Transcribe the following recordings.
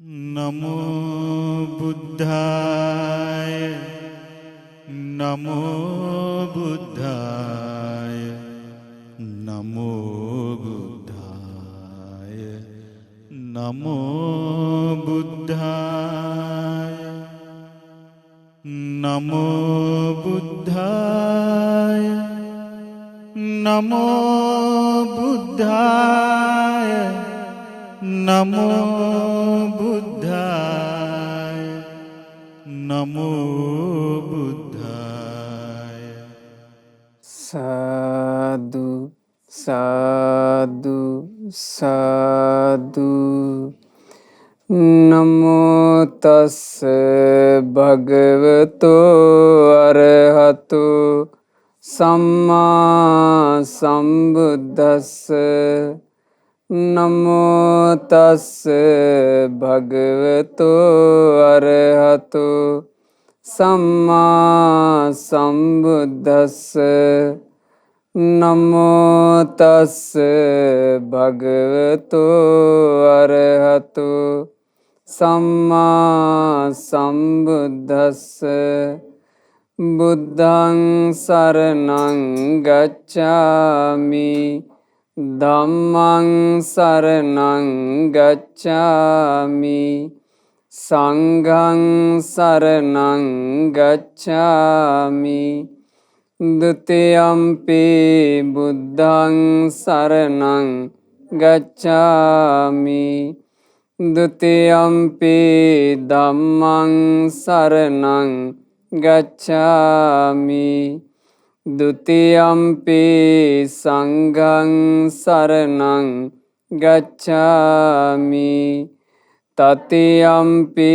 नमो बुद्धाय नमो बुद्धाय नमो बुद्धाय नमो बुद्धाय नमो बुद्धाय नमो बुद्धाय नमो बुद्धाय नमो बुद्धाय साधु साधु साधु नमो तस् भगवतो अरहतो सम्मा संबुद्धस्स नमो तस् भगवतो अरहतो सम्मा संबुद्धस्स नमो तस् भगवतो अरहतो सम्मा संबुद्धस्स बुद्धं शरणं गच्छामि धम्मं शरणं गच्छामि संघं शरणं गच्छामि द्वितीयम्पि बुद्धं शरणं गच्छामि द्वितीयम्पि धम्मं शरणं गच्छामि द्वितीयम्पि संघं शरणं गच्छामि तृतीयम्पि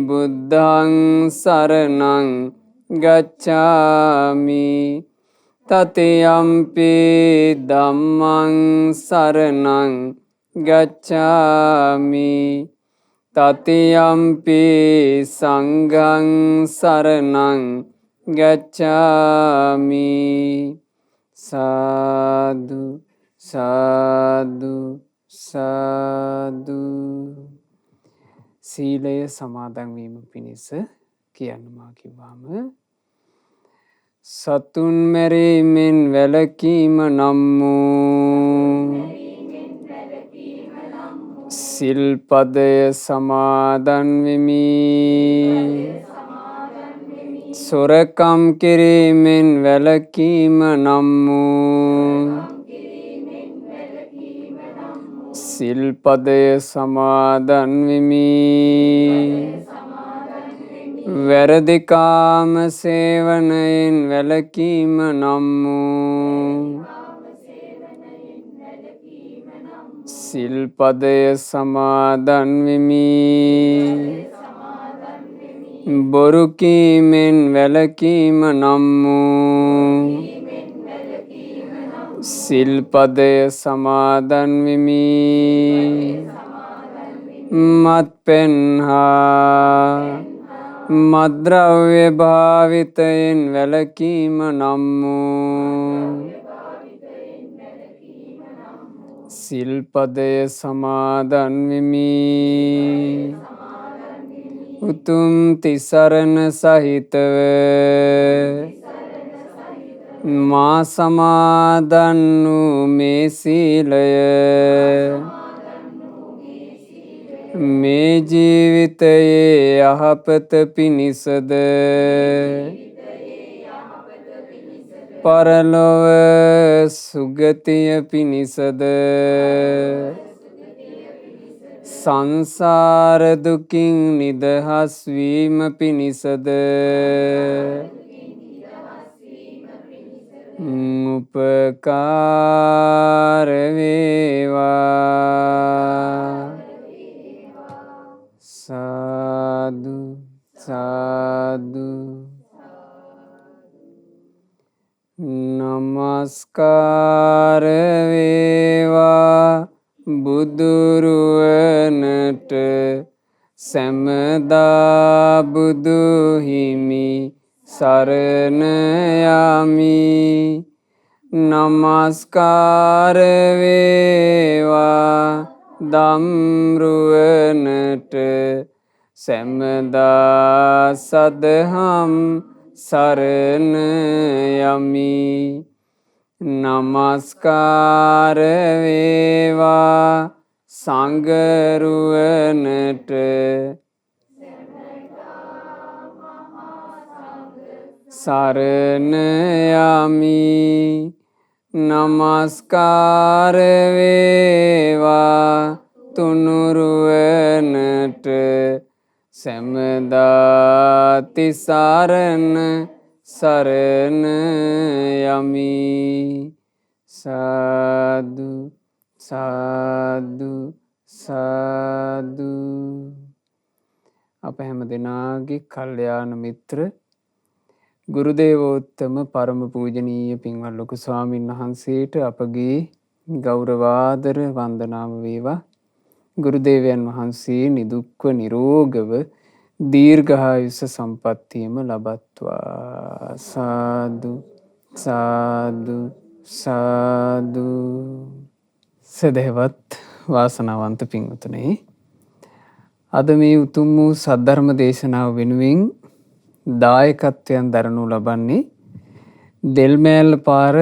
बुद्धं शरणं गच्छामि तृतीयम्पि धम्मं शरणं गच्छामि तृतीयम्पि संघं शरणं गच्छामि साधु साधु साधु සීලය සමාදන් වීම පිණිස කියන්න මා කිව්වාම සතුන් මැරීමෙන් වැළකීම නම් වූ සිල්පදය සමාදන් වෙමි. සොරකම් කිරීමෙන් වැළකීම නම් වූ සිල්පදය සමාදන් වෙමි. වැරදිකාම සේවනයෙන් වැළකීම නම් වූ සිල්පදය සමාදන් වෙමි. බොරු කීමෙන් වැළකීම නම් වූ සිල්පදය සමාදන් වෙමි. මත්පැන් හා මත්ද්‍රව්‍ය භාවිතයෙන් වැළකීම නම් වූ සිල්පදය සමාදන් වෙමි. උතුම් තිසරණ සහිතව මා සමාදන් වූ මේ සීලය මේ ජීවිතයේ යහපත පිණිසද පරලොව සුගතිය පිණිසද සංසාර දුකින් නිදහස් වීම පිණිසද උපකාර වේවා. සාදු සාදු නමස්කාර වේවා බුදුරුවනට සැමදා බුදු හිමි සරණ යමි. නමස්කාර වේවා දම්රුවනට සැමදා සදහම් සරණ යමි. නමස්කාර වේවා සංගරුවනට සරණ යමි. නමස්කාර වේවා තුනුරුවනට සැමදාති සරණ සරණ යමි. සාදු සාදු සාදු. අප හැම දෙනාගේ කල්යාණ මිත්‍ර ගුරුදේවෝත්තම පරම පූජනීය පින්වත් ලොකු ස්වාමීන් වහන්සේට අපගේ ගෞරවාදර වන්දනාව වේවා. ගුරුදේවයන් වහන්සේ නිදුක්ව නිරෝගව දීර්ඝායුෂ සම්පත්තියම ලබත්වා. සාදු සාදු සාදු. සදහවත් වාසනාවන්ත පින්වතුනි, අද මේ උතුම් වූ සද්ධර්ම දේශනාව වෙනුවෙන් දායකත්වයන් දරනු ලබන්නේ දෙල්මෑල්ල පාර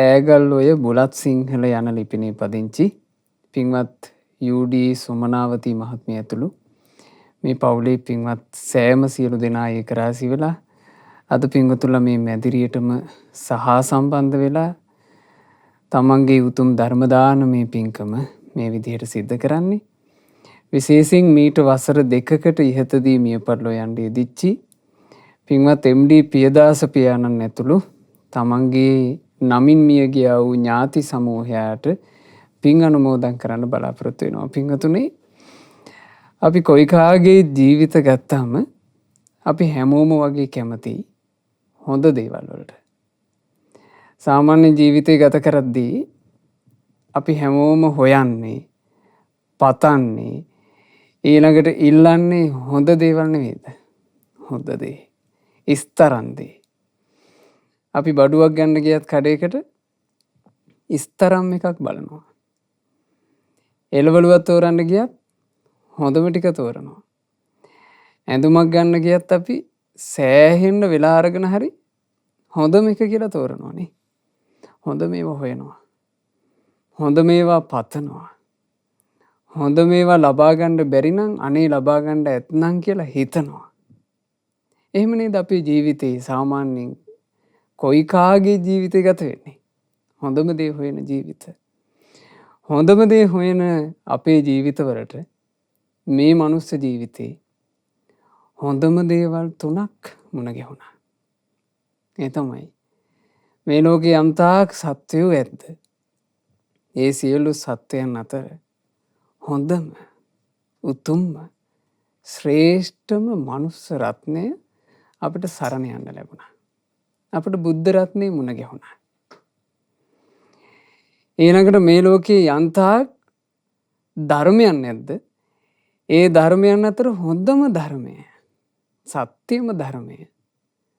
ඈගල්ඔය බුලත් සිංහල යන ලිපිනේ පදිංචි පින්වත් යූ.ඩී. සුමනාවතී මහත්මිය ඇතුළු මේ පවුලේ පින්වත් සෑම සියලු දෙනා ඒක රාශි වෙලා අද පින්වතුන්ලා මේ මැදිරියටම සහ සම්බන්ධ වෙලා තමන්ගේ උතුම් ධර්ම දානමය පින්කම මේ විදිහට සිද්ධ කරන්නේ. විශේෂයෙන් මීට වසර 2කට ඉහතදී මිය පරලෝ යන්න යෙදිච්චි පින්වත් එම්.ඩී. පියදාස පියාණන් ඇතුළු තමන්ගේ නමින් මිය ගියා වූ ඥාති සමූහයාට පින් අනුමෝදන් කරන්න බලාපොරොත්තු වෙනවා. පින්වතුනි, අපි කොයි කාගේ ජීවිත ගත්තාම අපි හැමෝම වගේ කැමති හොඳ දේවල් වලට. සාමාන්‍ය ජීවිතය ගත කරද්දී අපි හැමෝම හොයන්නේ, පතන්නේ, ඊළඟට ඉල්ලන්නේ හොඳ දේවල් නෙවෙයිද? හොඳ දේ, ඉස්තරන් දේ. අපි බඩුවක් ගන්න ගියත් කඩේකට ඉස්තරම් එකක් බලනවා. එළවලුවක් තෝරන්න ගියත් හොඳම ටික තෝරනවා. ඇඳුමක් ගන්න ගියත් අපි සෑහෙන්න වෙලා අරගෙන හරි හොඳම එක කියලා තෝරනවානේ. හොඳ මේවා හොයනවා. හොඳ මේවා පතනවා. හොඳ මේවා ලබා ගන්න බැරි නම් අනේ ලබා ගන්න ඇත්නම් කියලා හිතනවා. එහෙම නේද අපේ ජීවිතේ සාමාන්‍යයෙන් කොයි කාගේ ජීවිතය ගත වෙන්නේ? හොඳම දේ හොයන ජීවිත. හොඳම දේ හොයන අපේ ජීවිතවලට මේ මනුස්ස ජීවිතේ හොඳම දේවල් 3ක් මුණ ගැහුණා. ඒ තමයි මේ ලෝකේ යම්තාක් සත්වයෝ ඇද්ද ඒ සියලු සත්වයන් අතර හොඳම උතුම්ම ශ්‍රේෂ්ඨම මනුස්ස රත්නය අපිට සරණ යන්න ලැබුණා. අපිට බුද්ධ රත්නේ මුණ ගැහුණා. ඊළඟට මේ ලෝකේ යන්තාක් ධර්මයන් නැද්ද? ඒ ධර්මයන් අතර හොඳම ධර්මය, සත්‍යම ධර්මය,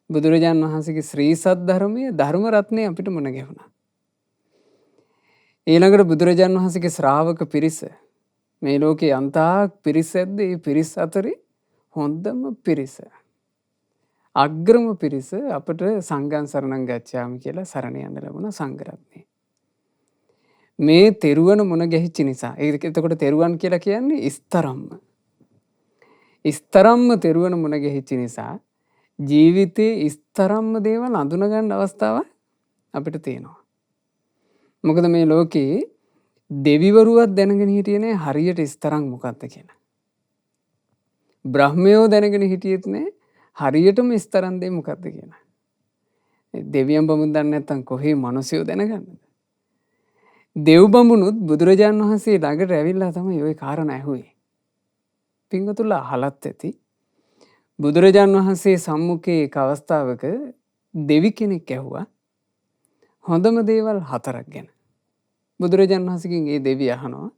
බුදුරජාන් වහන්සේගේ ශ්‍රී සත් ධර්මයේ ධර්ම රත්නේ අපිට මුණ ගැහුණා. ඊළඟට බුදුරජාන් වහන්සේගේ ශ්‍රාවක පිරිස, මේ ලෝකේ යන්තාක් පිරිස ඇද්ද? ඒ පිරිස අතරේ හොඳම පිරිස, අග්‍රම පිරිස අපට සංඝං සරණං ගච්ඡාමි කියලා සරණ යන්න ලැබුණා සංඝ රත්නේ. මේ තෙරුවන මුණ ගැහිච්ච නිසා, එතකොට තෙරුවන් කියලා කියන්නේ ඉස්තරම්ම. ඉස්තරම්ම තෙරුවන මුණ ගැහිච්ච නිසා ජීවිතේ ඉස්තරම්ම දේවල් අඳුනගන්න අවස්ථාවක් අපිට තියෙනවා. මොකද මේ ලෝකේ දෙවිවරුවත් දැනගෙන හිටියේ නෑ හරියට ඉස්තරම් මොකක්ද කියලා. බ්‍රහ්මයෝ දැනගෙන හිටියෙත් නෑ හරියටම ඉස්තරම් දෙය මොකක්ද කියලා. දෙවියන් බඹුන් දන්නේ නැත්නම් කොහේ මිනිස්සුયો දැනගන්නද? දෙව් බඹුනුත් බුදුරජාන් වහන්සේ ළඟට ඇවිල්ලා තමයි ওই කාරණා ඇහුවේ. පින්වතුන්ලා අහලත් ඇති. බුදුරජාන් වහන්සේ සම්මුඛයේ එක් අවස්ථාවක දෙවි කෙනෙක් ඇහුවා හොඳම දේවල් 4ක් ගැන. බුදුරජාන් වහන්සේගෙන් ඒ දෙවිය අහනවා,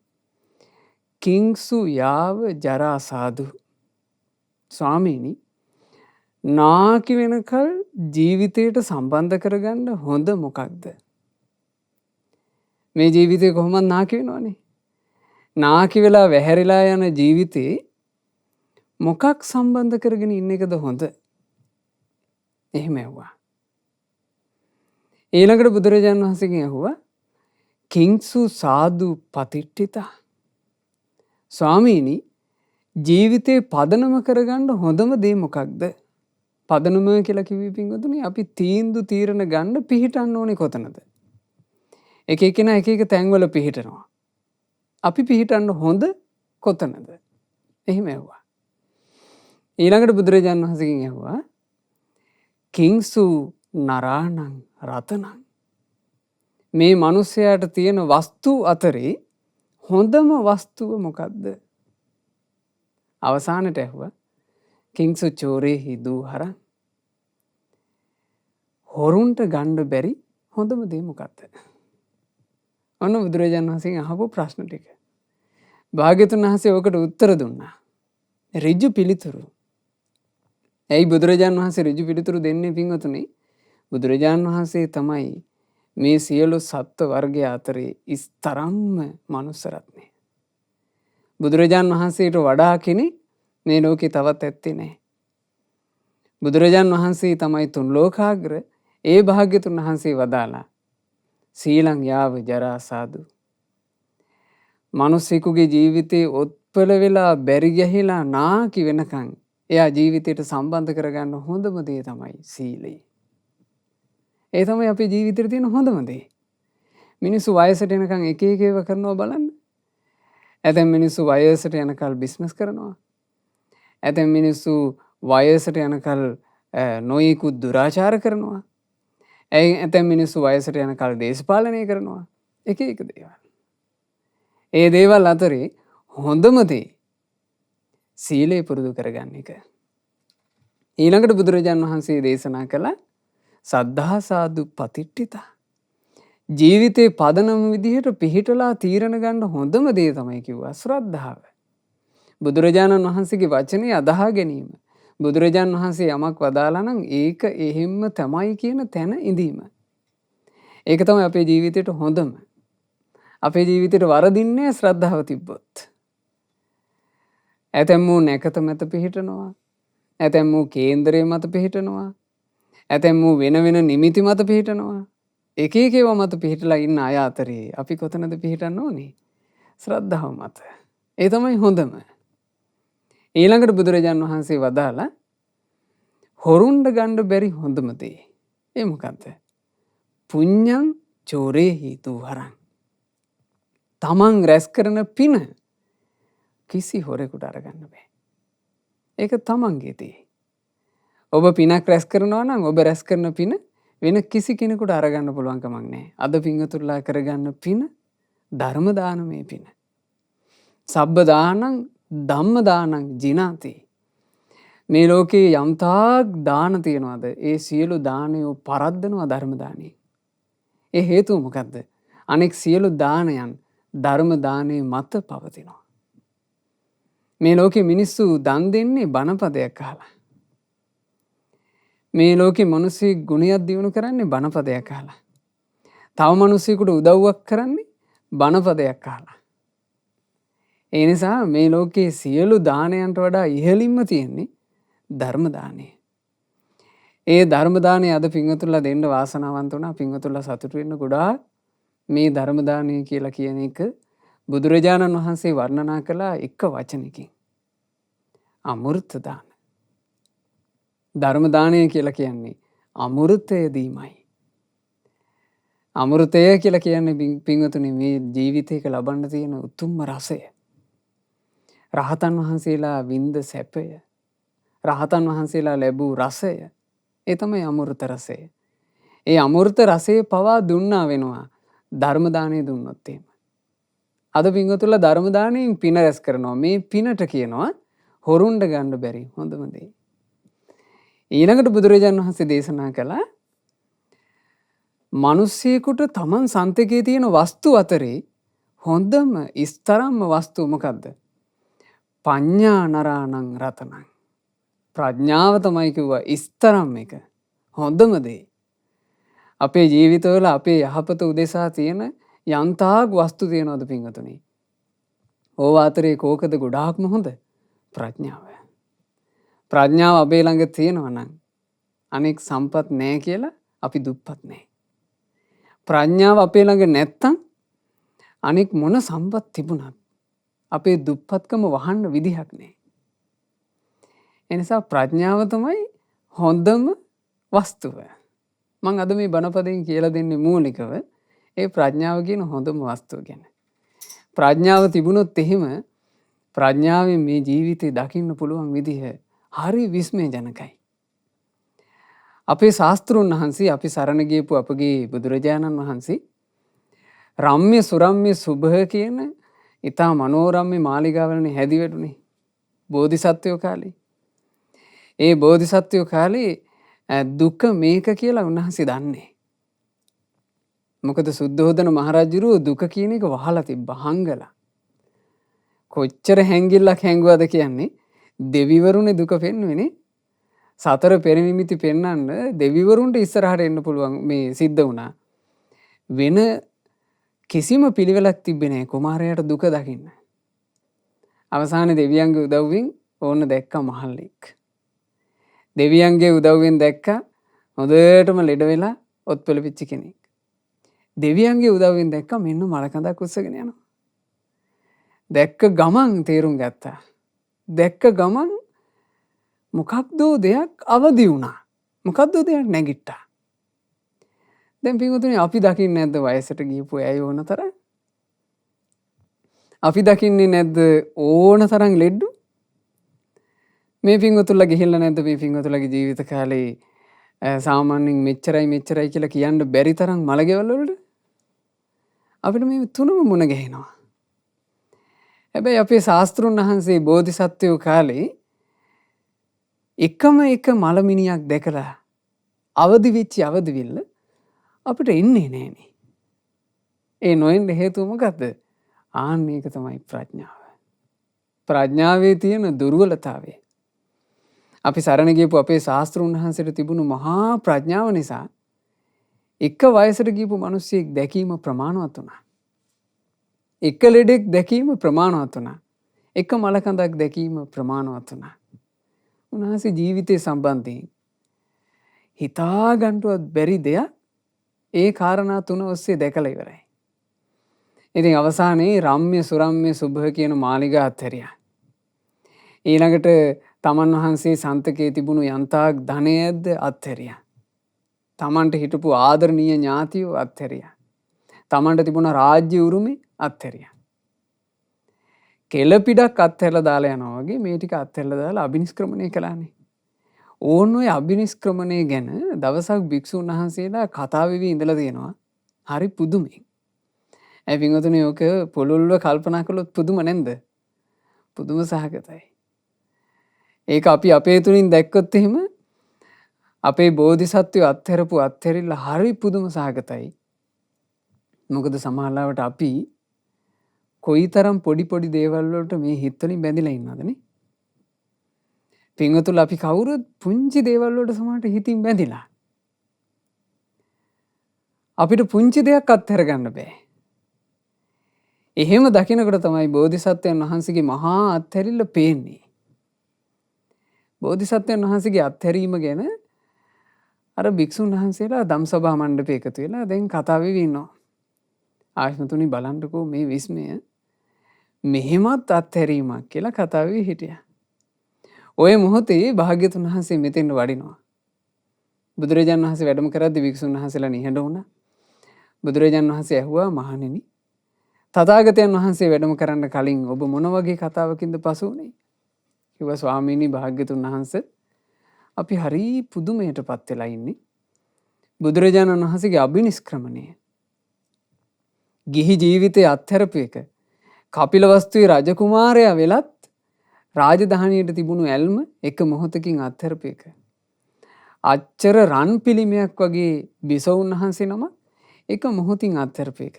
කිංසු යාව ජරා සාදු, ස්වාමීනි නාකි වෙනකල් ජීවිතයට සම්බන්ධ කරගන්න හොඳ මොකක්ද? මේ ජීවිතේ කොහොමද නාකි වෙනවනේ. නාකි වෙලා වැහැරිලා යන ජීවිතේ මොකක් සම්බන්ධ කරගෙන ඉන්න එකද හොඳ? එහෙම ඇහුවා. ඊළඟට බුදුරජාණන් වහන්සේගෙන් ඇහුවා කිංසු සාදු පතිට්ඨිතා. ස්වාමීනි ජීවිතේ පදනම කරගන්න හොඳම දේ මොකක්ද? පදනම කියලා කිව්වේ පින්වතුනි අපි තීරණ ගන්න පිහිටන්න ඕනේ කොතනද? එක එකනා එක එක තැන්වල පිහිටනවා. අපි පිහිටන්න හොඳ කොතනද? එහෙම ඇහුවා. ඊළඟට බුදුරජාණන් වහන්සේගෙන් ඇහුවා කිංසු නරාණං රතනං. මේ මිනිසයාට තියෙන වස්තු අතරේ හොඳම වස්තුව මොකක්ද? අවසානට ඇහුවා කිංසු චෝරේහි දූහරං. හොරුන්ට ගන්න බැරි හොඳම දේ මොකක්ද? ඔන්න බුදුරජාණන් වහන්සේගෙන් අහපු ප්‍රශ්න ටික. භාග්‍යවතුන් වහන්සේ ඔකට උත්තර දුන්නා. ඍජු පිළිතුරු. ඇයි බුදුරජාණන් වහන්සේ ඍජු පිළිතුරු දෙන්නේ පින්වතුනි? බුදුරජාණන් වහන්සේ තමයි මේ සියලු සත්ත්ව වර්ගය අතරේ ඉස්තරම්ම මනුස්ස රත්නය. බුදුරජාණන් වහන්සේට වඩා කෙනෙක් මේ ලෝකේ තවත් ඇත්තේ නැහැ. බුදුරජාණන් වහන්සේ තමයි තුන් ලෝකාග්‍ර. ඒ භාග්‍යතුන් වහන්සේ වදාලා සීලං යාව ජරා සාදු. මිනිසෙකුගේ ජීවිතේ උත්පල වෙලා බැරි ගැහිලා නාකි වෙනකන් එයා ජීවිතයට සම්බන්ධ කරගන්න හොඳම දේ තමයි සීලය. ඒ තමයි අපේ ජීවිතේ තියෙන හොඳම දේ. මිනිස්සු වයසට එනකන් එක එක ඒවා කරනවා බලන්න. ඇතැම් මිනිස්සු වයසට යනකල් බිස්නස් කරනවා. ඇතැම් මිනිස්සු වයසට යනකල් නොයෙකුත් දුරාචාර කරනවා. ඇතැම් මිනිස්සු වයසට යනකල් දේශපාලනය කරනවා. එක එක දේවල්. ඒ දේවල් අතරේ හොඳම දේ සීලය පුරුදු කරගන්න එක. ඊළඟට බුදුරජාණන් වහන්සේ දේශනා කළා සද්ධා සාදු පතිට්ඨිතා. ජීවිතේ පදනම විදිහට පිහිටලා තීරණ ගන්න හොඳම දේ තමයි කිව්වා ශ්‍රද්ධාව. බුදුරජාණන් වහන්සේගේ වචනේ අදහා ගැනීම. බුදුරජාණන් වහන්සේ යමක් වදාලා නම් ඒක එහෙම්ම තමයි කියන තැන ඉඳීම. ඒක තමයි අපේ ජීවිතේට හොඳම. අපේ ජීවිතේට වරදින්නේ ශ්‍රද්ධාව තිබ්බොත්. ඇතැම්මෝ නැකත මත පිහිටනවා. ඇතැම්මෝ කේන්දරය මත පිහිටනවා. ඇතැම්මෝ වෙන වෙන නිමිති මත පිහිටනවා. එක එක ඒවා මත පිහිටලා ඉන්න අය අතරේ අපි කොතනද පිහිටන්න ඕනේ? ශ්‍රද්ධාව මත. ඒ තමයි හොඳම. ඊළඟට බුදුරජාණන් වහන්සේ වදාලා හොරුන්ට ගන්න බැරි හොඳම දේ. ඒ මොකද්ද? පුඤ්ඤං චෝරේහි දූහරං. තමන් රැස් කරන පින කිසි හොරෙකුට අරගන්න බෑ. ඒක තමන්ගේ දේ. ඔබ පිනක් රැස් කරනවා නම් ඔබ රැස් කරන පින වෙන කිසි කෙනෙකුට අරගන්න පුළුවන් කමක් නැහැ. අද පින්වතුන්ලා කරගන්න පින ධර්ම දානමේ පින. සබ්බ දානං ධම්ම දානං ජිනාති. මේ ලෝකේ යම්තාක් දාන තියනවාද ඒ සියලු දානයෝ පරද්දනවා ධර්ම දානේ. ඒ හේතුව මොකද්ද? අනෙක් සියලු දානයන් ධර්ම දානේ මත පවතිනවා. මේ ලෝකේ මිනිස්සු දන් දෙන්නේ බණපදයක් අහලා. මේ ලෝකේ මිනිස්සු ගුණයක් දියුණු කරන්නේ බණපදයක් අහලා. තව මිනිස්සුෙකුට උදව්වක් කරන්නේ බණපදයක් අහලා. ඒ නිසා මේ ලෝකේ සියලු දානයන්ට වඩා ඉහළින්ම තියෙන්නේ ධර්ම දානය. ඒ ධර්ම දානය අද පින්වතුන්ලා දෙන්න වාසනාවන්ත වුණා. පින්වතුන්ලා සතුටු වෙන්න ගොඩාක් මේ ධර්ම දානය කියලා කියන එක බුදුරජාණන් වහන්සේ වර්ණනා කළා එක වචනකින්. අමෘත දාන. ධර්ම දානය කියලා කියන්නේ අමෘතය දීමයි. අමෘතය කියලා කියන්නේ පින්වතුනි මේ ජීවිතයක ලබන්න තියෙන උතුම්ම රසය. රහතන් වහන්සේලා වින්ද සැපය. රහතන් වහන්සේලා ලැබූ රසය. ඒ තමයි අමෘත රසය. ඒ අමෘත රසය පවා දුන්නා වෙනවා ධර්ම දානය දුන්නොත් එහෙම. අද පින්වතුන්ලා ධර්ම දානයෙන් පින රැස් කරනවා. මේ පිනට කියනවා හොරුන්ට ගන්න බැරි හොඳම දේ. ඊළඟට බුදුරජාණන් වහන්සේ දේශනා කළා මිනිස්සෙකුට තමන් සන්තකේ තියෙන වස්තු අතරේ හොඳම ඉස්තරම්ම වස්තුව මොකද්ද? පඤ්ඤා නරාණං රතනං. ප්‍රඥාව තමයි කිව්වා ඉස්තරම් එක. හොඳම දේ. අපේ ජීවිතවල අපේ යහපත උදෙසා තියෙන යන්තාක් වස්තු තියෙනවද පින්වතුනි? ඕව අතරේ කෝකද ගොඩාක්ම හොඳ? ප්‍රඥාව. ප්‍රඥාව අපේ ළඟ තියෙනවා නම් අනෙක් සම්පත් නැහැ කියලා අපි දුප්පත් නැහැ. ප්‍රඥාව අපේ ළඟ නැත්තම් අනෙක් මොන සම්පත් තිබුණත් අපේ දුප්පත්කම වහන්න විදිහක් නැහැ. එනිසා ප්‍රඥාව තමයි හොඳම වස්තුව. මං අද මේ බණපදයෙන් කියලා දෙන්නේ මූලිකව ඒ ප්‍රඥාව කියන හොඳම වස්තුව ගැන. ප්‍රඥාව තිබුණොත් එහෙම ප්‍රඥාවෙන් මේ ජීවිතේ දකින්න පුළුවන් විදිහ හරි විස්මයජනකයි. අපේ ශාස්ත්‍රූන් වහන්සේ අපි සරණ ගියපු අපගේ බුදුරජාණන් වහන්සේ රම්ම්‍ය සුරම්ම්‍ය සුභ කියන ඉතා මනෝරම්ම්‍ය මාලිගාවලනේ හැදි වැටුනේ බෝධිසත්වයෝ කාලේ. ඒ බෝධිසත්වයෝ කාලේ දුක මේක කියලා උන්වහන්සේ දන්නේ. මොකද සුද්ධෝදන මහරජුරු දුක කියන එක වහලා තිබ්බ හංගලා. කොච්චර හැංගිල්ලක් හැංගුවද කියන්නේ දෙවිවරුනේ දුක පෙන්වෙන්නේ. සතර පෙරනිමිති පෙන්වන්න දෙවිවරුන්ට ඉස්සරහට එන්න පුළුවන් මේ සිද්ධ වුණා. වෙන කිසිම පිළිවෙලක් තිබ්බේ නැහැ කුමාරයාට දුක දකින්න. අවසානයේ දෙවියන්ගේ උදව්වෙන් ඕන්න දැක්ක මහල්ලෙක්. දෙවියන්ගේ උදව්වෙන් දැක්ක හොඳටම ලෙඩ වෙලා ඔත්පල පිච්ච කෙනෙක්. දෙවියන්ගේ උදව්වෙන් දැක්ක මෙන්න මලකඳක් උස්සගෙන යනවා. දැක්ක ගමන් තේරුම් ගත්තා. දැක්ක ගමන් මොකක්දෝ දෙයක් අවදි වුණා. මොකක්දෝ දෙයක් නැගිට්ටා. දැන් පින්වතුනි අපි දකින්නේ නැද්ද වයසට ගියපු අය ඕන තරම්? අපි දකින්නේ නැද්ද ඕන තරම් ලෙඩ්ඩු? මේ පින්වතුන්ලා ගිහිල්ලා නැද්ද මේ පින්වතුන්ලාගේ ජීවිත කාලේ සාමාන්‍යයෙන් මෙච්චරයි කියලා කියන්න බැරි තරම් මලගෙවල් වලට අපිට මේ තුනම මුණ ගැහෙනවා. හැබැයි අපේ ශාස්ත්‍රුන් වහන්සේ බෝධිසත්වයෝ කාලේ එකම එක මලමිනියක් දැකලා අවදි වෙච්ච අවදිවිල්ල අපිට එන්නේ නෑනේ. ඒ නොඑන්න හේතුව මොකද්ද? ආන්න ඒක තමයි ප්‍රඥාව. ප්‍රඥාවේ තියෙන දුර්වලතාවය. අපි සරණ ගියපු අපේ ශාස්ත්‍රුන් වහන්සේට තිබුණු මහා ප්‍රඥාව නිසා එක වයසට ගියපු මිනිස්සෙක් දැකීම ප්‍රමාණවත් වුණා. එක ලෙඩෙක් දැකීම ප්‍රමාණවත් වුණා. එක මලකඳක් දැකීම ප්‍රමාණවත් වුණා. උන්වහන්සේ ජීවිතය සම්බන්ධයෙන් හිතා ගන්නවත් බැරි දෙයක් ඒ කාරණා තුන ඔස්සේ දැකලා ඉවරයි. ඉතින් අවසානයේ රම්ම්‍ය සුරම්ම්‍ය සුභ කියන මාලිගා අත්හැරියා. ඊළඟට තමන් වහන්සේ සන්තකේ තිබුණු යන්තාක් ධනයද අත්හැරියා. තමන්ට හිටපු ආදරණීය ඥාතියෝ අත්හැරියා. තමන්ට තිබුණ රාජ්‍ය උරුමේ අත්හැරියා. කෙල පිටක් අත්හැරලා දාලා යනවා වගේ මේ ටික අත්හැරලා දාලා අබිනිෂ්ක්‍රමණය කළානේ. ඕන් ඔය අබිනිෂ්ක්‍රමණය ගැන දවසක් භික්ෂුන් වහන්සේලා කතා වෙවි ඉඳලා තියෙනවා. හරි පුදුමයි. ඒ පින්වතුනි ඔක පොළොල්ව කල්පනා කළොත් පුදුම නැන්ද? පුදුම සහගතයි. ඒක අපි අපේ තුලින් දැක්කොත් එහෙම අපේ බෝධිසත්වය අත්හැරපු අත්හැරිල්ල හරි පුදුම සහගතයි. මොකද සමහරවිට අපි කොයිතරම් පොඩි දේවල් වලට මේ හිත වලින් බැඳිලා ඉන්නවදනේ? පින්වතුන් අපි කවුරුත් පුංචි දේවල් වලට සමහරට හිතින් බැඳිලා. අපිට පුංචි දෙයක් අත්හැර ගන්න බෑ. එහෙම දකිනකොට තමයි බෝධිසත්වයන් වහන්සේගේ මහා අත්හැරිල්ල පේන්නේ. බෝධිසත්වයන් වහන්සේගේ අත්හැරීම ගැන අර භික්ෂුන් වහන්සේලා ධම්සභා මණ්ඩපේ එකතු වෙලා දැන් කතා වෙවි ඉන්නවා. ආශ්මතුනි බලන්නකෝ මේ විස්මය මෙහෙමත් අත්හැරීමක් කියලා කතා වෙවි හිටියා. ඔය මොහොතේ භාග්‍යතුන් වහන්සේ මෙතෙන් වඩිනවා. බුදුරජාණන් වහන්සේ වැඩම කරද්දී භික්ෂුන් වහන්සේලා නිහඬ වුණා. බුදුරජාණන් වහන්සේ ඇහුවා මහණෙනි තථාගතයන් වහන්සේ වැඩම කරන්න කලින් ඔබ මොන වගේ කතාවකින්ද පසු වුනේ? කිව්වා ස්වාමීනි භාග්‍යතුන් වහන්සේ අපි හරි පුදුමයටපත් වෙලා ඉන්නේ. බුදුරජාණන් වහන්සේගේ අබිනිෂ්ක්‍රමණය ගිහි ජීවිතයේ අත්හැරපු එක කපිලවස්තුවේ රජකුමාරයා වෙලත් රාජධානියට තිබුණු ඇල්ම එක මොහොතකින් අත්හැරපු එක. අච්චර රන් පිළිමයක් වගේ බිසවුන් වහන්සේ නම එක මොහොතින් අත්හැරපු එක.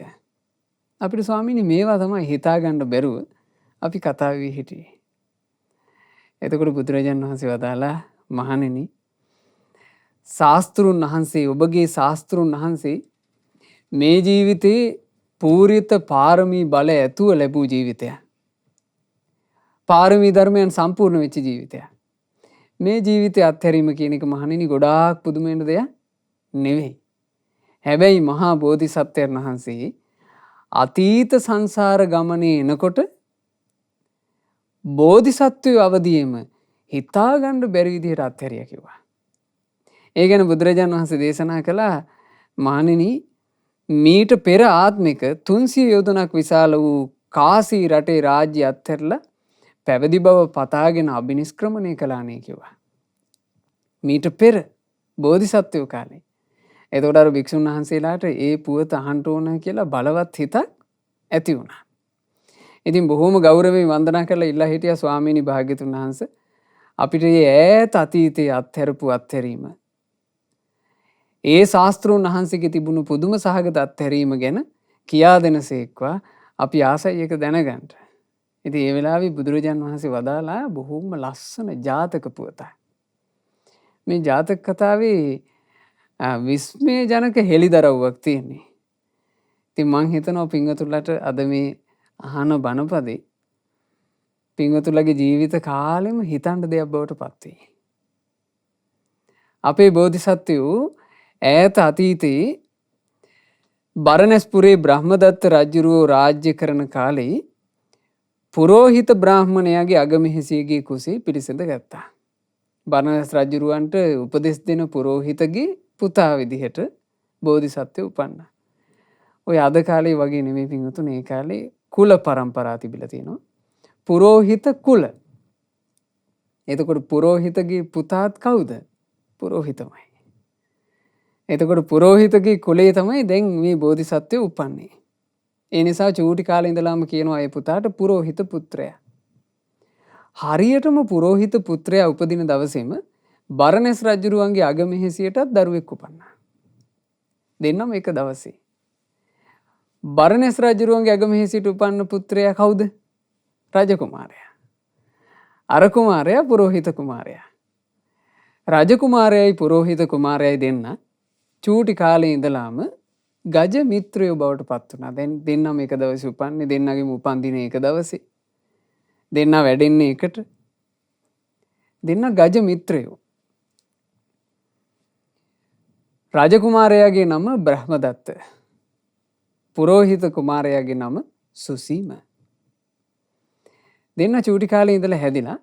අපිට ස්වාමීනි මේවා තමයි හිතා ගන්න බැරුව අපි කතා වෙවි හිටියේ. එතකොට බුදුරජාණන් වහන්සේ වදාලා මහණෙනි ශාස්ත්‍රුන් වහන්සේ ඔබගේ ශාස්ත්‍රුන් වහන්සේ මේ ජීවිතේ පූරිත පාරමී බල ඇතුව ලැබූ ජීවිතයක්. පාරමී ධර්මයන් සම්පූර්ණ වෙච්ච ජීවිතයක්. මේ ජීවිතය අත්හැරීම කියන එක මහණෙනි ගොඩාක් පුදුම වෙන දෙයක් නෙවෙයි. හැබැයි මහා බෝධිසත්වයන් වහන්සේ අතීත සංසාර ගමනේ එනකොට බෝධිසත්වයෝ අවදියේම හිතාගන්න බැරි විදිහට අත්හැරියා කිව්වා. ඒ ගැන බුදුරජාණන් වහන්සේ දේශනා කළා මහණෙනි මීට පෙර ආත්මික 300 යොදුනක් විශාල වූ කාසී රටේ රාජ්‍ය අත්හැරලා පැවිදි බව පතාගෙන අබිනිෂ්ක්‍රමණය කළානේ කිව්වා. මීට පෙර බෝධිසත්වයෝ කාලේ. එතකොට අර භික්ෂුන් වහන්සේලාට ඒ පුවත අහන්න ඕන කියලා බලවත් හිතක් ඇති වුණා. ඉතින් බොහොම ගෞරවයෙන් වන්දනා කරලා ඉල්ලා හිටියා ස්වාමීනි භාග්‍යතුන් වහන්සේ අපිට මේ ඈත අතීතයේ අත්හැරපු අත්හැරීම ඒ ශාස්ත්‍රෝන් වහන්සේගේ තිබුණු පුදුම සහගත අත්හැරීම ගැන කියා දෙනසේක්වා අපි ආසයි ඒක දැනගන්න. ඉතින් ඒ වෙලාවේ බුදුරජාන් වහන්සේ වදාලා බොහොම ලස්සන ජාතක පුවතක්. මේ ජාතක කතාවේ විස්මය ජනක හෙළිදරව්වක් තියෙන්නේ. ඉතින් මං හිතනවා පින්වතුන්ලට අද මේ අහන බණපදේ පින්වතුන්ලගේ ජීවිත කාලෙම හිතන්න දෙයක් බවට පත් වෙයි. අපේ බෝධිසත්වයෝ ඈත අතීතයේ බරණැස්පුරේ බ්‍රහ්මදත්ත රජුරෝ රාජ්‍ය කරන කාලේ පුරෝහිත බ්‍රාහ්මණයාගේ අගමෙහෙසියගේ කුසේ පිළිසඳ ගත්තා. බරණැස් රජුරවන්ට උපදෙස් දෙන පුරෝහිතගේ පුතා විදිහට බෝධිසත්වය උපන්නා. ඔය අද කාලේ වගේ නෙමෙයි පින්වතුනි ඒ කාලේ කුල පරම්පරා තිබිලා තියෙනවා. පුරෝහිත කුල. එතකොට පුරෝහිතගේ පුතාත් කවුද? පුරෝහිතමයි. එතකොට පුරෝහිතගේ කුලේ තමයි දැන් මේ බෝධිසත්වය උපන්නේ. ඒ නිසා චූටි කාලේ ඉඳලාම කියනවා ඒ පුතාට පුරෝහිත පුත්‍රයා. හරියටම පුරෝහිත පුත්‍රයා උපදින දවසේම බරණැස් රජුරුවන්ගේ අගමෙහෙසියටත් දරුවෙක් උපන්නා. දෙන්නම එක දවසේ. බරණැස් රජුරුවන්ගේ අගමෙහෙසියට උපන්න පුත්‍රයා කවුද? රජකුමාරයා. අර කුමාරයා පුරෝහිත කුමාරයා. රජකුමාරයයි පුරෝහිත කුමාරයයි දෙන්න චූටි කාලේ ඉඳලාම ගජ මිත්‍රයෝ බවට පත් වුණා. දැන් දෙන්නම එක දවසේ උපන්නේ, දෙන්නගේම උපන් දිනේ එක දවසේ. දෙන්න වැඩෙන්නේ එකට. දෙන්න ගජ මිත්‍රයෝ. රජකුමාරයාගේ නම බ්‍රහ්මදත්ත. පුරෝහිත කුමාරයාගේ නම සුසීම. දෙන්න චූටි කාලේ ඉඳලා හැදිලා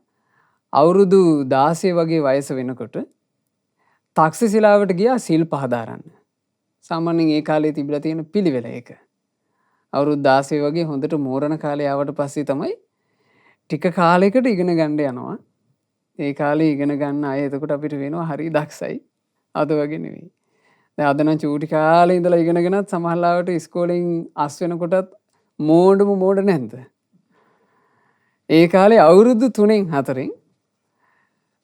අවුරුදු 16 වගේ වයස වෙනකොට තක්ෂශිලාවට ගියා සිල් පහදාරන්න. සාමාන්‍යයෙන් ඒ කාලේ තිබිලා තියෙන පිළිවෙල ඒක. අවුරුදු 16 වගේ හොඳට මෝරණ කාලේ ආවට පස්සේ තමයි ටික කාලයකට ඉගෙන ගන්න යනවා. ඒ කාලේ ඉගෙන ගන්න අය එතකොට අපිට වෙනවා හරි දක්ෂයි. අද වගේ නෙවෙයි. දැන් අද නම් චූටි කාලේ ඉඳලා ඉගෙනගෙනත් සමහරවිට ඉස්කෝලෙන් අස් වෙනකොටත් මෝඩ නැද්ද? ඒ කාලේ අවුරුදු 3න් 4න්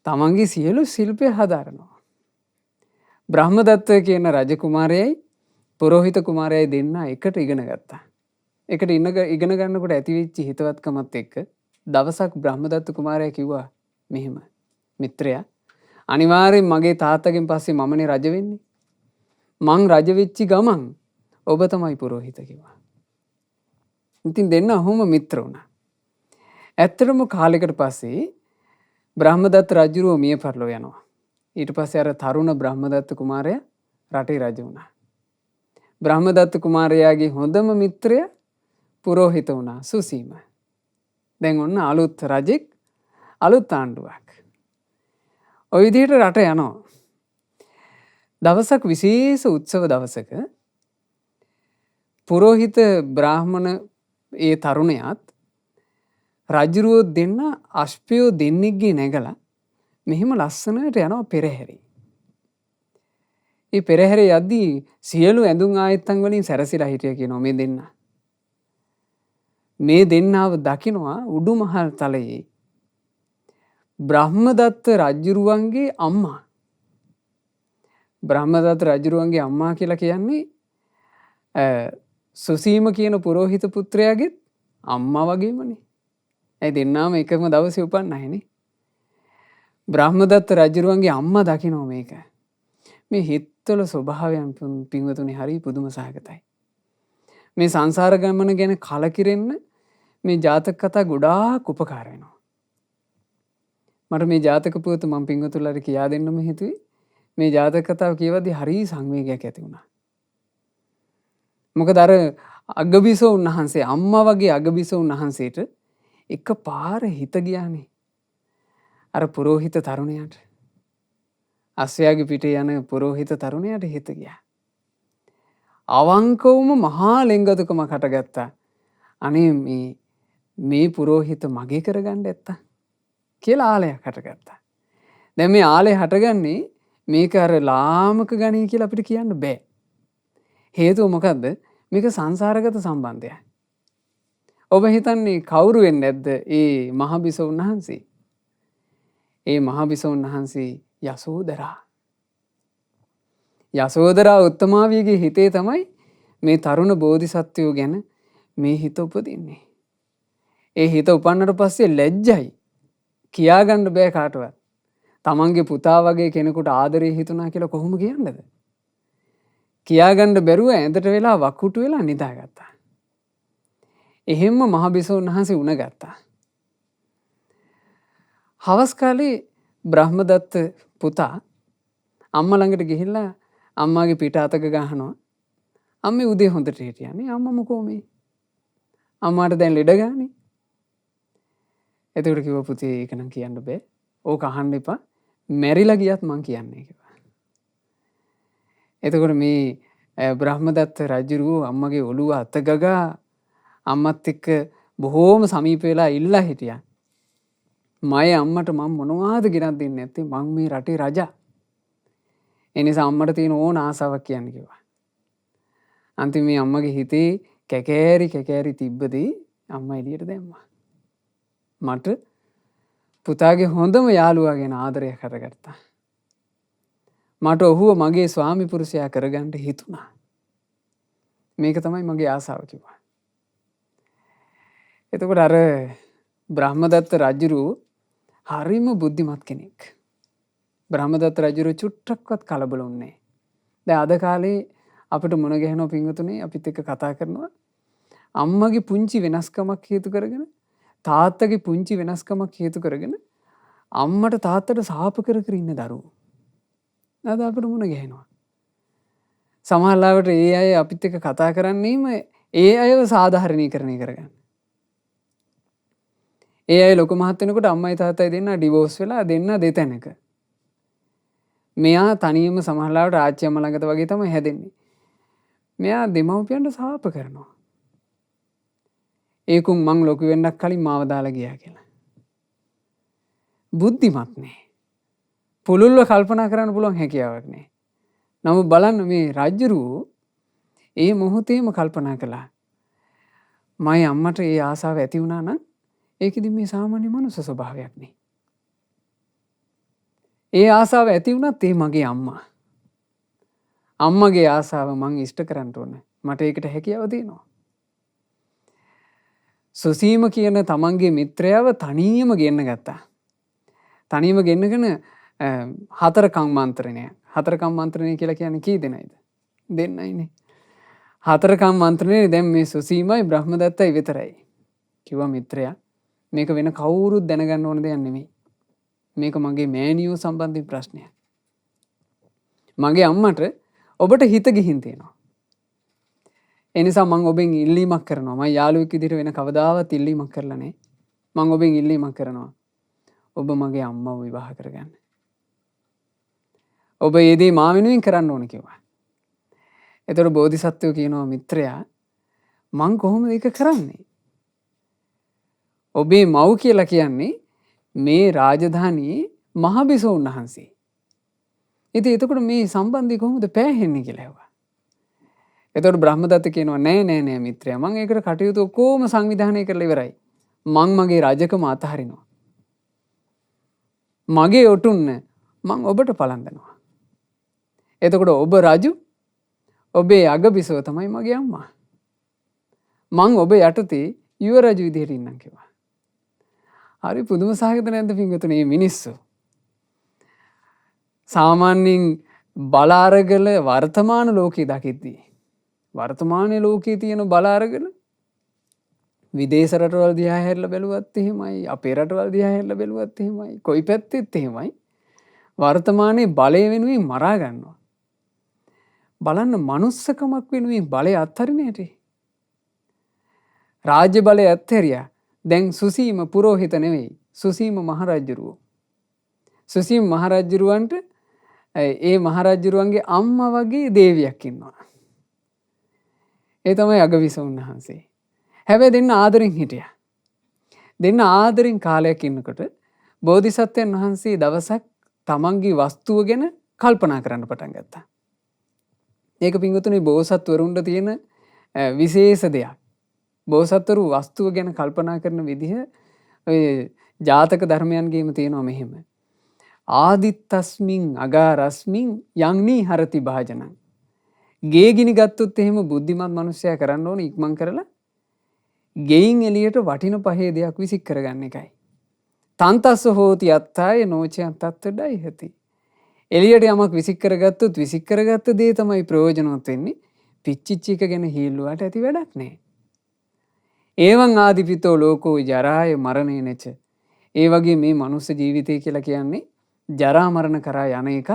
තමන්ගේ සියලු ශිල්පය හදාරනවා. බ්‍රහ්මදත්ත කියන රජකුමාරයයි පුරෝහිත කුමාරයයි දෙන්න එකට ඉගෙන ගත්තා. එකට ඉගෙන ගන්නකොට ඇතිවෙච්ච හිතවත්කමත් එක්ක දවසක් බ්‍රහ්මදත්ත කුමාරයා කිව්වා මෙහෙම මිත්‍රයා අනිවාර්යෙන් මගේ තාත්තගෙන් පස්සේ මමනේ රජ වෙන්නේ. මං රජ වෙච්චි ගමන් ඔබ තමයි පුරෝහිත කිව්වා. ඉතින් දෙන්න ඔහොම මිත්‍ර වුණා. ඇත්තටම කාලයකට පස්සේ බ්‍රහ්මදත්ත රජුරෝ මිය පරලෝ යනවා. ඊට පස්සේ අර තරුණ බ්‍රහ්මදත්ත කුමාරයා රටේ රජ වුණා. බ්‍රහ්මදත්ත කුමාරයාගේ හොඳම මිත්‍රයා පුරෝහිත වුණා සුසීම. දැන් ඔන්න අලුත් රජෙක් අලුත් ආණ්ඩුවක්. ඔය විදිහට රට යනවා. දවසක් විශේෂ උත්සව දවසක පුරෝහිත බ්‍රාහ්මණ ඒ තරුණයාත් රජුරෝ දෙන්න අශ්පයෝ දෙන්නෙක්ගේ නැගලා මෙහෙම ලස්සනට යනවා පෙරහැරේ. ඒ පෙරහැරේ යද්දී සියලු ඇඳුම් ආයත්තන් වලින් සැරසිලා හිටියා කියනවා මේ දෙන්න. මේ දෙන්නව දකිනවා උඩුමහල් තලයේ බ්‍රහ්මදත්ත රජුරුවන්ගේ අම්මා. බ්‍රහ්මදත්ත රජුරුවන්ගේ අම්මා කියලා කියන්නේ සුසීම කියන පුරෝහිත පුත්‍රයාගේ අම්මා වගේමනේ. ඒ දෙන්නාම එකම දවසේ උපන් නැහැනේ. බ්‍රහ්මදත්ත රජුරුවන්ගේ අම්මා දකිනවා මේක. මේ හිත්වල ස්වභාවයන් පින්වතුනි හරි පුදුම සහගතයි. මේ සංසාර ගමන ගැන කලකිරෙන්න මේ ජාතක කතා ගොඩාක් උපකාර වෙනවා. මට මේ ජාතක පුවත මම පින්වතුන්ලාට කියා දෙන්නම හිතුවේ. මේ ජාතක කතාව කියවද්දී හරි සංවේගයක් ඇති වුණා. මොකද අර අග්ගබිසෝ උන්වහන්සේ අම්මා වගේ අග්ගබිසෝ උන්වහන්සේට එකපාර හිත ගියානේ. අර පුරෝහිත තරුණයාට. අස්සයාගේ පිටේ යන පුරෝහිත තරුණයාට හිත ගියා. අවංකවම මහා ලෙන්ගතුකමක් හටගත්තා. අනේ මේ පුරෝහිත මගේ කරගන්න ඇත්තා කියලා ආලයක් හටගත්තා. දැන් මේ ආලය හටගන්නේ මේක අර ලාමක ගණී කියලා අපිට කියන්න බෑ. හේතුව මොකද්ද? මේක සංසාරගත සම්බන්ධයක්. ඔබ හිතන්නේ කවුරු වෙන්නේ නැද්ද? ඒ මහබිසවුන් වහන්සේ. ඒ මහබිසවුන් වහන්සේ යසෝදරා. යසෝදරා උත්තමාවියගේ හිතේ තමයි මේ තරුණ බෝධිසත්වයෝ ගැන මේ හිත උපදින්නේ. ඒ හිත උපන්නට පස්සේ ලැජ්ජයි. කියාගන්න බෑ කාටවත්. තමන්ගේ පුතා වගේ කෙනෙකුට ආදරේ හිතුණා කියලා කොහොම කියන්නද? කියාගන්න බැරුව ඇඳට වෙලා වකුටු වෙලා නිදාගත්තා. එහෙම්ම මහබිසෝන් වහන්සේ උණ ගත්තා. හවස් කාලේ බ්‍රහ්මදත්ත පුතා අම්මා ළඟට ගිහිල්ලා අම්මාගේ පිට අතක ගහනවා. අම්මේ උදේ හොඳට හිටියානේ. අම්මා මොකෝ මේ? අම්මාට දැන් ලෙඩ ගානේ. එතකොට කිව්වා පුතේ ඒක නම් කියන්න බෑ. ඕක අහන්න එපා. මැරිලා ගියත් මං කියන්නේ කිව්වා. එතකොට මේ බ්‍රහ්මදත්ත රජුරුව අම්මගේ ඔළුව අත ගගා අම්මත් එක්ක බොහෝම සමීප වෙලා ඉල්ලා හිටියා. මගේ අම්මට මම මොනවද ගෙනත් දෙන්නේ නැත්තේ? මං මේ රටේ රජා. ඒ නිසා අම්මට තියෙන ඕන ආසාවක් කියන්න කිව්වා. අන්තිමේ මේ අම්මගේ හිතේ කැකෑරි තිබ්බදී අම්මා එළියට දැම්මා. මට පුතාගේ හොඳම යාළුවා ගැන ආදරයක් හටගත්තා. මට ඔහුව මගේ ස්වාමි පුරුෂයා කරගන්න හිතුණා. මේක තමයි මගේ ආසාව කිව්වා. එතකොට අර බ්‍රහ්මදත්ත රජුරු හරිම බුද්ධිමත් කෙනෙක්. බ්‍රහ්මදත්ත රජුරු චුට්ටක්වත් කලබල වුණේ. දැන් අද කාලේ අපිට මොන ගැහෙනව පින්වතුනේ අපිත් එක්ක කතා කරනවා. අම්මගේ පුංචි වෙනස්කමක් හේතු කරගෙන තාත්තගේ පුංචි වෙනස්කමක් හේතු කරගෙන අම්මට තාත්තට සාප කර ඉන්න දරුවෝ. අද අපිට මොන ගැහෙනවා. සමහර ලාවට ඒ අය අපිත් එක්ක කතා කරන්නේම ඒ අයව සාධාරණීකරණය කරගන්න. ඒ අය ලොකු මහත් වෙනකොට අම්මයි තාත්තයි දෙන්න ඩිවෝස් වෙලා දෙන්න දෙතැනක. මෙයා තනියම සමහර ලාවට ආච්චි අම්මා ළඟට වගේ තමයි හැදෙන්නේ. මෙයා දෙමව්පියන්ට සාප කරනවා. ඒකුන් මං ලොකු වෙන්නක් කලින් මාව දාලා ගියා කියලා. බුද්ධිමත් නේ. පුළුල්ව කල්පනා කරන්න පුළුවන් හැකියාවක් නේ. නමුත් බලන්න මේ රජුරුවෝ ඒ මොහොතේම කල්පනා කළා. මගේ අම්මට ඒ ආසාව ඇති වුණා නම් ඒක ඉතින් මේ සාමාන්‍ය මනුස්ස ස්වභාවයක් නේ. ඒ ආසාව ඇති වුණත් ඒ මගේ අම්මා. අම්මගේ ආසාව මං ඉෂ්ට කරන්න ඕන. මට ඒකට හැකියාව තියෙනවා. සුසීම කියන තමන්ගේ මිත්‍රයව තනියම ගෙන්න ගත්තා. තනියම ගෙන්නගෙන හතරකම් මන්ත්‍රණය. හතරකම් මන්ත්‍රණය කියලා කියන්නේ කී දෙනයිද? දෙන්නයිනේ. හතරකම් මන්ත්‍රණය දැන් මේ සුසීමයි බ්‍රහ්මදත්තයි විතරයි. කිව්වා මිත්‍රයා මේක වෙන කවුරුත් දැනගන්න ඕන දෙයක් නෙමෙයි. මේක මගේ මෑණියෝ සම්බන්ධයෙන් ප්‍රශ්නයක්. මගේ අම්මට ඔබට හිත ගිහින් තියෙනවා. ඒ නිසා මම ඔබෙන් ඉල්ලීමක් කරනවා. මම යාළුවෙක් විදිහට වෙන කවදාවත් ඉල්ලීමක් කරලා නැහැ. මම ඔබෙන් ඉල්ලීමක් කරනවා. ඔබ මගේ අම්මව විවාහ කරගන්න. ඔබ ඒ දේ මා වෙනුවෙන් කරන්න ඕන කිව්වා. එතකොට බෝධිසත්වෝ කියනවා මිත්‍රයා මං කොහොමද ඒක කරන්නේ? ඔබේ මව් කියලා කියන්නේ මේ රාජධානියේ මහබිසෝන් වහන්සේ. ඉතින් එතකොට මේ සම්බන්ධය කොහොමද පෑහෙන්නේ කියලා ඇහුවා. එතකොට බ්‍රහ්මදත්ත කියනවා නෑ මිත්‍රයා මං ඒකට කටයුතු ඔක්කොම සංවිධානය කරලා ඉවරයි. මං මගේ රජකම අතහරිනවා. මගේ ඔටුන්න මං ඔබට පලඳනවා. එතකොට ඔබ රජු ඔබේ අගබිසව තමයි මගේ අම්මා. මං ඔබ යටතේ යුව රජු විදිහට ඉන්නම් කිව්වා. හරි පුදුම සහගත නැද්ද පින්වතුනි මේ මිනිස්සු? සාමාන්‍යයෙන් බල අරගල වර්තමාන ලෝකේ දකිද්දී වර්තමාන ලෝකයේ තියෙන බල අරගල විදේශ රටවල් දිහා හැරලා බැලුවත් එහෙමයි, අපේ රටවල් දිහා හැරලා බැලුවත් එහෙමයි, කොයි පැත්තෙත් එහෙමයි. වර්තමානයේ බලය වෙනුවෙන් මරා ගන්නවා. බලන්න මනුස්සකමක් වෙනුවෙන් බලය අත්හරින හැටි. රාජ්‍ය බලය අත්හැරියා. දැන් සුසීම පුරෝහිත නෙවෙයි. සුසීම මහරජුරුවෝ. සුසීම මහරජුරුවන්ට ඒ මහරජුරුවන්ගේ අම්මා වගේ දේවියක් ඉන්නවා. ඒ තමයි අගවිස උන්වහන්සේ. හැබැයි දෙන්න ආදරෙන් හිටියා. දෙන්න ආදරෙන් කාලයක් ඉන්නකොට බෝධිසත්වයන් වහන්සේ දවසක් තමන්ගේ වස්තුව ගැන කල්පනා කරන්න පටන් ගත්තා. ඒක පින්වතුනි බෝසත්වරුන්ට තියෙන විශේෂ දෙයක්. බෝසත්වරු වස්තුව ගැන කල්පනා කරන විදිහ ඔය ජාතක ධර්මයන්ගේම තියෙනවා මෙහෙම. ආදිත්තස්මින් අගාරස්මින් යංනී හරති භාජනං. ගේ ගිනි ගත්තොත් එහෙම බුද්ධිමත් මිනිස්සයා කරන්න ඕනේ ඉක්මන් කරලා ගෙයින් එළියට වටින පහේ දෙයක් විසික් කරගන්න එකයි. තන්තස්ස හෝති අත්තාය නෝචයන් තත්තඩයි හති. එළියට යමක් විසික් කරගත්තොත් විසික් කරගත්ත දේ තමයි ප්‍රයෝජනවත් වෙන්නේ. පිච්චිච්ච එක ගැන හීල්ලුවට ඇති වැඩක් නෑ. ඒවන් ආදිපිතෝ ලෝකෝ ජරාය මරණය නැච. ඒ වගේ මේ මනුස්ස ජීවිතය කියලා කියන්නේ ජරා මරණ කරා යන එක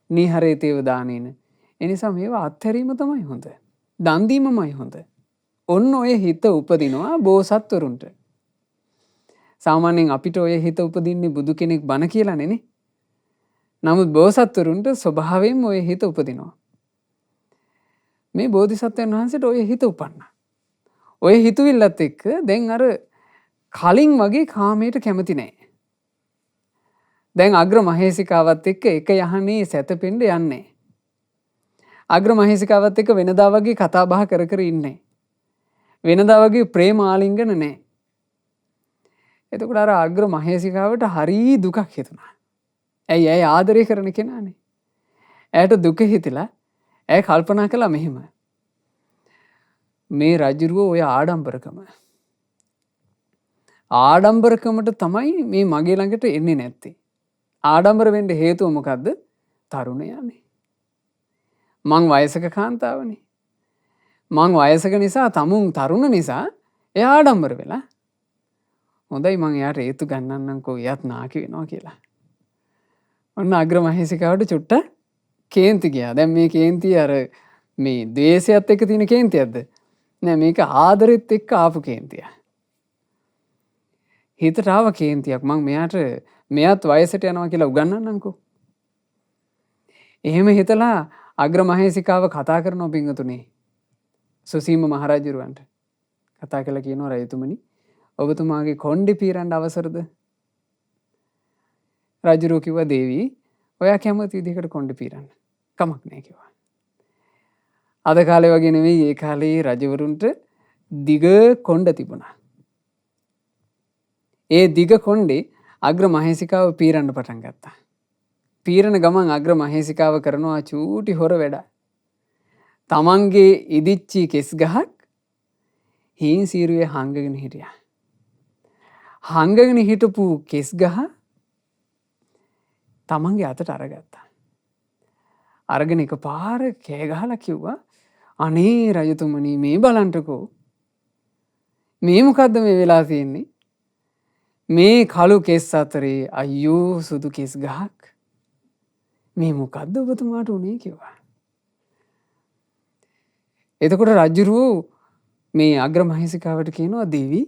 නිහරේතේව දානේන. එනිසා මේවා අත්හැරීම තමයි හොඳ. දන් දීමමයි හොඳ. ඔන්න ඔය හිත උපදිනවා බෝසත්වරුන්ට. සාමාන්‍යයෙන් අපිට ඔය හිත උපදින්නේ බුදු කෙනෙක් බණ කියලා නෙනේ. නමුත් බෝසත්වරුන්ට ස්වභාවයෙන්ම ඔය හිත උපදිනවා. මේ බෝධිසත්වයන් වහන්සේට ඔය හිත උපන්නා. ඔය හිතුවිල්ලත් එක්ක දැන් අර කලින් වගේ කාමයට කැමති නෑ. දැන් අග්‍ර මහේසිකාවත් එක්ක එක යහනේ සැතපෙන්න යන්නේ. අග්‍ර මහේසිකාවත් එක්ක වෙනදා වගේ කතා බහ කර කර ඉන්නේ. වෙනදා වගේ ප්‍රේම ආලිංගන නෑ. එතකොට අර අග්‍ර මහේසිකාවට හරි දුකක් හිතුණා. ඇයි ඇයි ආදරය කරන කෙනානේ. ඇයට දුක හිතිලා ඇය කල්පනා කළා මෙහෙම. මේ රජුරුව ඔය ආඩම්බරකමට තමයි මේ මගේ ළඟට එන්නේ නැත්තේ. ආඩම්බර වෙන්න හේතුව මොකද්ද? තරුණයානේ. මං වයසක කාන්තාවනේ. මං වයසක නිසා තමුන් තරුණ නිසා එයා ආඩම්බර වෙලා. හොඳයි මං එයාට හේතු ගන්නන්නම්කෝ එයාත් නාකි වෙනවා කියලා. ඔන්න අග්‍ර මහේසිකාවට චුට්ට කේන්ති ගියා. දැන් මේ කේන්තිය අර මේ ද්වේෂයත් එක්ක තියෙන කේන්තියක්ද? නෑ මේක ආදරෙත් එක්ක ආපු කේන්තිය. හිතට ආව කේන්තියක්. මං මෙයාත් වයසට යනවා කියලා උගන්වන්නම්කෝ. එහෙම හිතලා අග්‍ර මහේසිකාව කතා කරනවා පින්වතුනි. සුසීම මහරජුරවන්ට කතා කළා කියනවා රජතුමනි ඔබතුමාගේ කොණ්ඩේ පීරන්න අවසරද? රජුරෝ කිව්වා දේවී ඔයා කැමති විදිහකට කොණ්ඩේ පීරන්න. කමක් නෑ කිව්වා. අද කාලේ වගේ නෙවෙයි ඒ කාලේ රජවරුන්ට දිග කොණ්ඩ තිබුණා. ඒ දිග කොණ්ඩේ අග්‍ර මහේසිකාව පීරන්න පටන් ගත්තා. පීරන ගමන් අග්‍ර මහේසිකාව කරනවා චූටි හොර වැඩ. තමන්ගේ ඉදිච්චි කෙස් ගහක් හීන් සීරුවේ හංගගෙන හිටියා. හංගගෙන හිටපු කෙස් ගහ තමන්ගේ අතට අරගත්තා. අරගෙන එකපාර කෑ ගහලා කිව්වා අනේ රජතුමනි මේ බලන්ටකෝ. මේ මොකද්ද මේ වෙලා තියෙන්නේ? මේ කළු කෙස් අතරේ අයියෝ සුදු කෙස් ගහක්. මේ මොකද්ද ඔබතුමාට උනේ කිව්වා. එතකොට රජුරෝ මේ අග්‍ර මහේසිකාවට කියනවා දේවී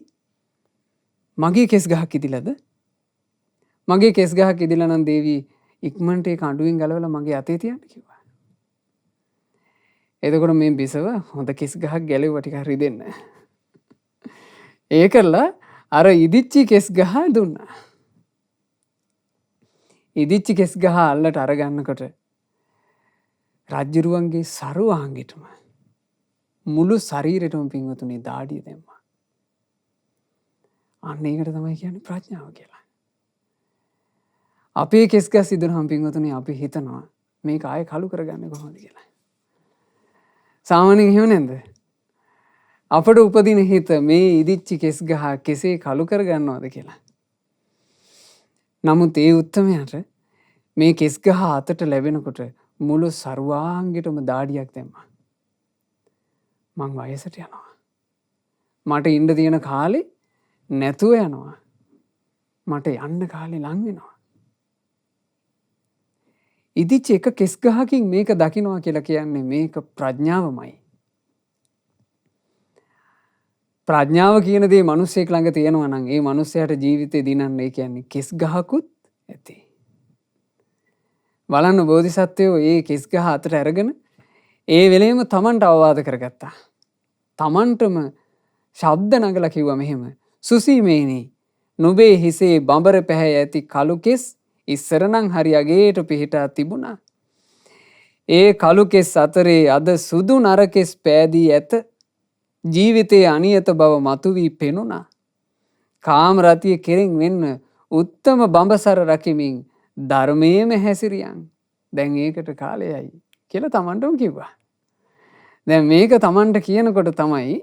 මගේ කෙස් ගහක් ඉදිලාද? මගේ කෙස් ගහක් ඉදිලා නම් දේවී ඉක්මනට ඒක අඬුවෙන් ගලවලා මගේ අතේ තියන්න කිව්වා. එතකොට මේ බිසව හොඳ කෙස් ගහක් ගැලෙව්වා ටික හරි දෙන්න. ඒකලා අර ඉදිච්චි කෙස් ගහ දුන්නා. ඉදිච්චි කෙස් ගහ අල්ලට අරගන්නකොට රජුරුවන්ගේ සරුවාංගෙටම මුළු ශරීරෙටම පින්වතුනි දාඩිය දැම්මා. අන්න ඒකට තමයි කියන්නේ ප්‍රඥාව කියලා. අපේ කෙස් ගස් ඉදුණාම පින්වතුනි අපි හිතනවා මේක ආයෙ කළු කරගන්නේ කොහොමද කියලා. සාමාන්‍යයෙන් එහෙම නැද්ද? අපට උපදින හිත මේ ඉදිච්චි කෙස් ගහ කෙසේ කළු කරගන්නවද කියලා. නමුත් ඒ උත්තමයාට මේ කෙස් ගහ අතට ලැබෙනකොට මුළු සර්වාංගෙටම දාඩියක් දැම්මා. මං වයසට යනවා. මට ඉන්න තියෙන කාලේ නැතුව යනවා. මට යන්න කාලේ ලං වෙනවා. ඉදිච්ච එක කෙස් ගහකින් මේක දකින්නවා කියලා කියන්නේ මේක ප්‍රඥාවමයි. ප්‍රඥාව කියන දේ මිනිස්සෙක් ළඟ තියෙනවා නම් ඒ මිනිස්සයාට ජීවිතේ දිනන්න ඒ කියන්නේ කෙස් ගහකුත් ඇති. බලන්න බෝධිසත්වයෝ ඒ කෙස් ගහ අතට අරගෙන ඒ වෙලේම Tamanට අවවාද කරගත්තා. Tamanටම ශබ්ද නගලා කිව්වා මෙහෙම. සුසීමේනි නුඹේ හිසේ බඹර පැහැ ඇති කළු කෙස් ඉස්සර නම් හරි අගේට පිහිටා තිබුණා. ඒ කළු කෙස් අතරේ අද සුදු නර කෙස් පෑදී ඇත. ජීවිතයේ අනියත බව මතුවී පෙනුණා. කාම රතිය කෙරෙන් වෙන්න උත්තම බඹසර රකිමින් ධර්මයේම හැසිරියන්. දැන් ඒකට කාලයයි කියලා Tamanටම කිව්වා. දැන් මේක Tamanට කියනකොට තමයි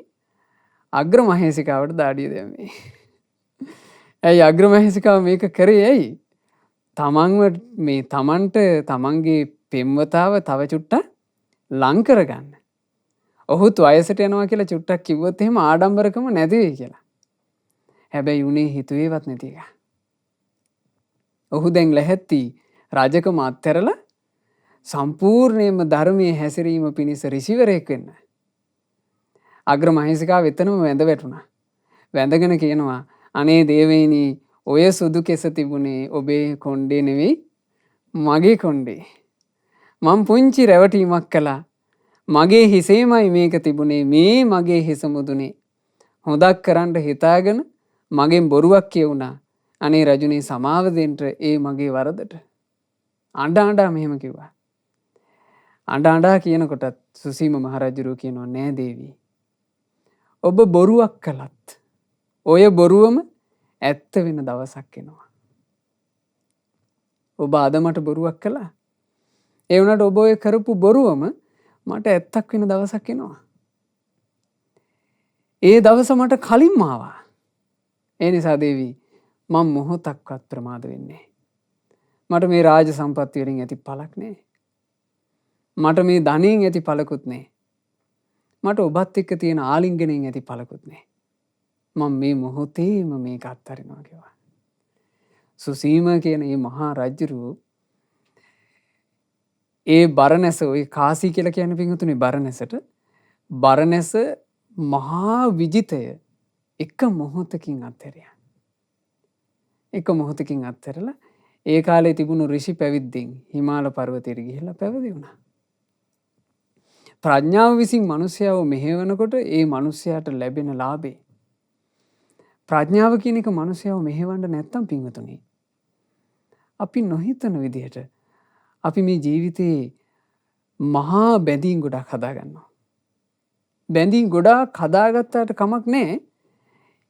අග්‍රමහේසිකාවට දාඩිය දැම්මේ. ඇයි අග්‍රමහේසිකාව මේක කරේ ඇයි? තමන්ව මේ Tamanට තමන්ගේ පෙම්වතාව තව චුට්ටක් ලං කරගන්න. ඔහුත් වයසට යනවා කියලා චුට්ටක් කිව්වොත් එහෙම ආඩම්බරකම නැති වෙයි කියලා. හැබැයි උනේ හිතුවේවත් නැති එක. ඔහු දැන් ලැහැත්ති රජකම අත්හැරලා සම්පූර්ණයෙන්ම ධර්මයේ හැසිරීම පිණිස ඍෂිවරයෙක් වෙන්න. අග්‍රමහේසිකාව එතනම වැඳ වැටුණා. වැඳගෙන කියනවා අනේ දේවේනි ඔය සුදු කෙස තිබුණේ ඔබේ කොණ්ඩේ නෙවෙයි මගේ කොණ්ඩේ. මම පුංචි රැවටීමක් කළා. මගේ හිසේමයි මේක තිබුණේ. මේ මගේ හිස මුදුනේ. හොදක් කරන්න හිතාගෙන මගෙන් බොරුවක් කියුණා. අනේ රජුනේ සමාව දෙන්න ඒ මගේ වරදට. අඬ අඬා මෙහෙම කිව්වා. අඬ අඬා කියනකොටත් සුසීම මහරජුරු කියනවා නෑ දේවී. ඔබ බොරුවක් කළත් ඔය බොරුවම ඇත්ත වෙන දවසක් එනවා. ඔබ අද මට බොරුවක් කළා. ඒ වුණාට ඔබ ඔය කරපු බොරුවම මට ඇත්තක් වෙන දවසක් එනවා. ඒ දවස මට කලින්ම ආවා. ඒ නිසා දේවී මම මොහොතක්වත් ප්‍රමාද වෙන්නේ. මට මේ රාජ සම්පත්තිය වලින් ඇති පළක් නෑ. මට මේ ධනෙන් ඇති පළකුත් නෑ. මට ඔබත් එක්ක තියෙන ආලිංගනයෙන් ඇති පළකුත් නෑ. මම මේ මොහොතේම මේක අත්හරිනවා කිව්වා. සුසීම කියන මේ මහා රජුරු ඒ බරණැස ඔය කාසී කියලා කියන්නේ පින්වතුනි බරණැසට බරණැස මහා විජිතය එක මොහොතකින් අත්හැරියා. එක මොහොතකින් අත්හැරලා ඒ කාලේ තිබුණු ඍෂි පැවිද්දෙන් හිමාල පර්වතයට ගිහිල්ලා පැවිදි වුණා. ප්‍රඥාව විසින් මිනිසයාව මෙහෙවනකොට ඒ මිනිසයාට ලැබෙන ලාභේ ප්‍රඥාව කියන එක මිනිසයාව මෙහෙවන්න නැත්තම් පින්වතුනි අපි නොහිතන විදිහට අපි මේ ජීවිතේ මහා බැඳීම් ගොඩක් හදාගන්නවා. බැඳීම් ගොඩාක් හදාගත්තාට කමක් නැහැ.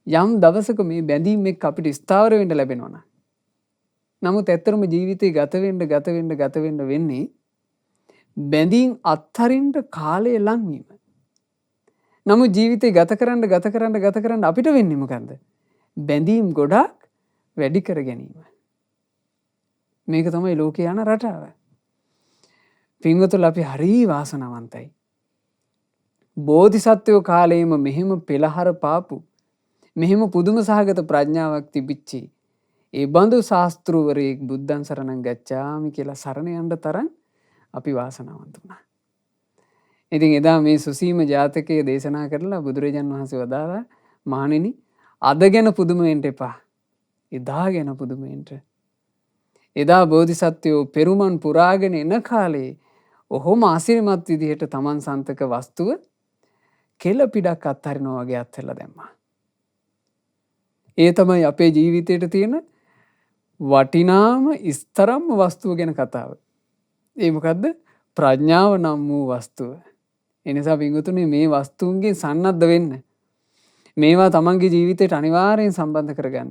යම් දවසක මේ බැඳීම් එක්ක අපිට ස්ථාවර වෙන්න ලැබෙනවා නම්. නමුත් ඇත්තටම ජීවිතේ ගත වෙන්න වෙන්නේ බැඳීම් අත්හරින්න කාලය ලං වීම. නමුත් ජීවිතේ ගත කරන්න අපිට වෙන්නේ මොකන්ද? බැඳීම් ගොඩක් වැඩි කර ගැනීම. මේක තමයි ලෝකේ යන රටාව. පින්වතුනි අපි හරි වාසනාවන්තයි. බෝධිසත්වෝ කාලේම මෙහෙම පෙළහර පාපු මෙහෙම පුදුම සහගත ප්‍රඥාවක් තිබිච්චි ඒ බඳු ශාස්ත්‍රූවරයෙක් බුද්ධං සරණං ගච්ඡාමි කියලා සරණ යන්න තරම් අපි වාසනාවන්ත වුණා. ඉතින් එදා මේ සුසීම ජාතකයේ දේශනා කරලා බුදුරජාන් වහන්සේ වදාළා මහණෙනි අද ගැන පුදුම වෙන්න එපා. එදා ගැන පුදුම වෙන්න. එදා බෝධිසත්වෝ පෙරුමන් පුරාගෙන එන කාලේ ඔහොම ආශිර්වාදමත් විදිහට Taman සන්තක වස්තුව කෙල පිටක් අත්හරිනවා වගේ අත්හැරලා දැම්මා. ඒ තමයි අපේ ජීවිතේට තියෙන වටිනාම ඉස්තරම්ම වස්තුව ගැන කතාව. ඒ මොකද්ද? ප්‍රඥාව නම් වූ වස්තුව. ඒ නිසා පින්වතුනි මේ වස්තුන්ගේ සන්නද්ධ වෙන්න. මේවා තමන්ගේ ජීවිතයට අනිවාර්යෙන් සම්බන්ධ කරගන්න.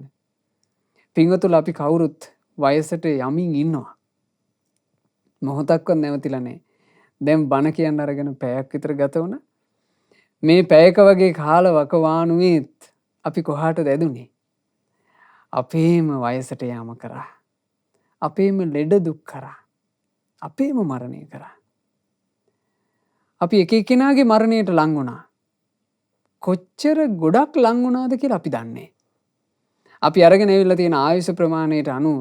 පින්වතුනි අපි කවුරුත් වයසට යමින් ඉන්නවා. මොහොතක්වත් නැවතිලා නැහැ. දැන් බණ කියන්න අරගෙන පැයක් විතර ගත වුණා. මේ පැයක වගේ කාල වකවානුවේත් අපි කොහාටද ඇදුනේ? අපේම වයසට යාම කරා. අපේම ලෙඩ දුක් කරා. අපේම මරණය කරා. අපි එක එක්කෙනාගේ මරණයට ලං වුණා. කොච්චර ගොඩක් ලං වුණාද කියලා අපි දන්නේ. අපි අරගෙන ඇවිල්ලා තියෙන ආයුෂ ප්‍රමාණයට අනුව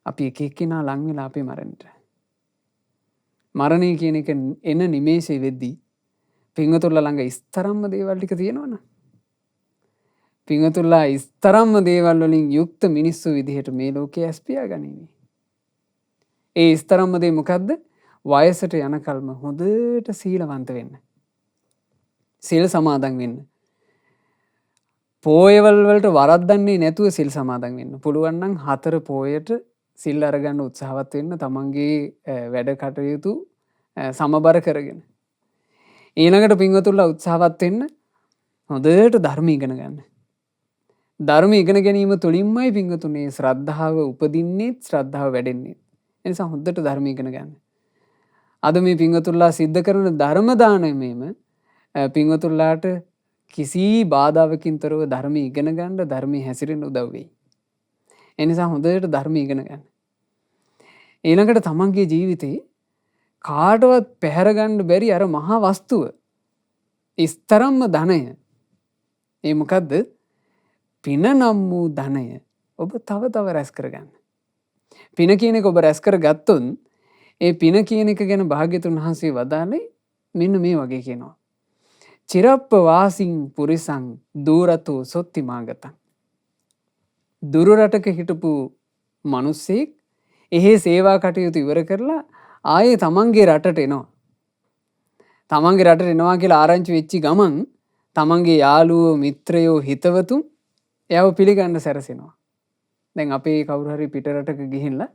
අපි එක එක්කෙනා ලං වෙලා අපේ මරණයට. මරණය කියන එක එන නිමේෂේ වෙද්දී පින්වතුන්ලා ළඟ ඉස්තරම්ම දේවල් ටික තියෙනවනේ. පින්වතුන්ලා ඉස්තරම්ම දේවල් වලින් යුක්ත මිනිස්සු විදිහට මේ ලෝකයේ ඇස්පියා ගනිමි. ඒ ඉස්තරම්ම දේ මොකද්ද? වයසට යනකල්ම හොඳට සීලවන්ත වෙන්න. සිල් සමාදන් වෙන්න. පෝයවල් වලට වරද්දන්නේ නැතුව සිල් සමාදන් වෙන්න. පුළුවන් නම් 4 පෝයට සිල් අරගන්න උත්සාහවත් වෙන්න තමන්ගේ වැඩ කටයුතු සමබර කරගෙන. ඊළඟට පින්වතුන්ලා උත්සාහවත් වෙන්න හොඳට ධර්ම ඉගෙන ගන්න. ධර්ම ඉගෙන ගැනීම තුළින්මයි පින්වතුනේ ශ්‍රද්ධාව උපදින්නේ, ශ්‍රද්ධාව වැඩෙන්නේ. ඒ නිසා හොඳට ධර්ම ඉගෙන ගන්න. අද මේ පින්වතුන්ලා සිද්ධ කරන ධර්ම දානමේම පින්වතුන්ලාට කිසි බාධාවකින් තොරව ධර්ම ඉගෙන ගන්න, ධර්මයේ හැසිරෙන්න උදව් වෙයි. ඒ නිසා හොඳට ධර්ම ඉගෙන ගන්න. ඊළඟට තමන්ගේ ජීවිතේ කාටවත් පැහැර ගන්න බැරි අර මහා වස්තුව, ඉස්තරම්ම ධනය. ඒ මොකද්ද? පින නම් වූ ධනය ඔබ තව තව රැස් කරගන්න. පින කියන එක ඔබ රැස් කරගත්තොත් ඒ පින කියන එක ගැන භාග්‍යතුන් වහන්සේ වදාළේ මෙන්න මේ වගේ කියනවා. චිරප්ප වාසින් පුරිසං දූරතෝ සොත්ති මාගතං. දුර රටක හිටපු මිනිස්සෙක් එහි සේවා කටයුතු ඉවර කරලා ආයේ තමන්ගේ රටට එනවා. තමන්ගේ රටට එනවා කියලා ආරංචි වෙච්චි ගමන් තමන්ගේ යාළුවෝ, මිත්‍රයෝ, හිතවතුන් එයාව පිළිගන්න සැරසෙනවා. දැන් අපේ කවුරු හරි පිට රටක ගිහිල්ලා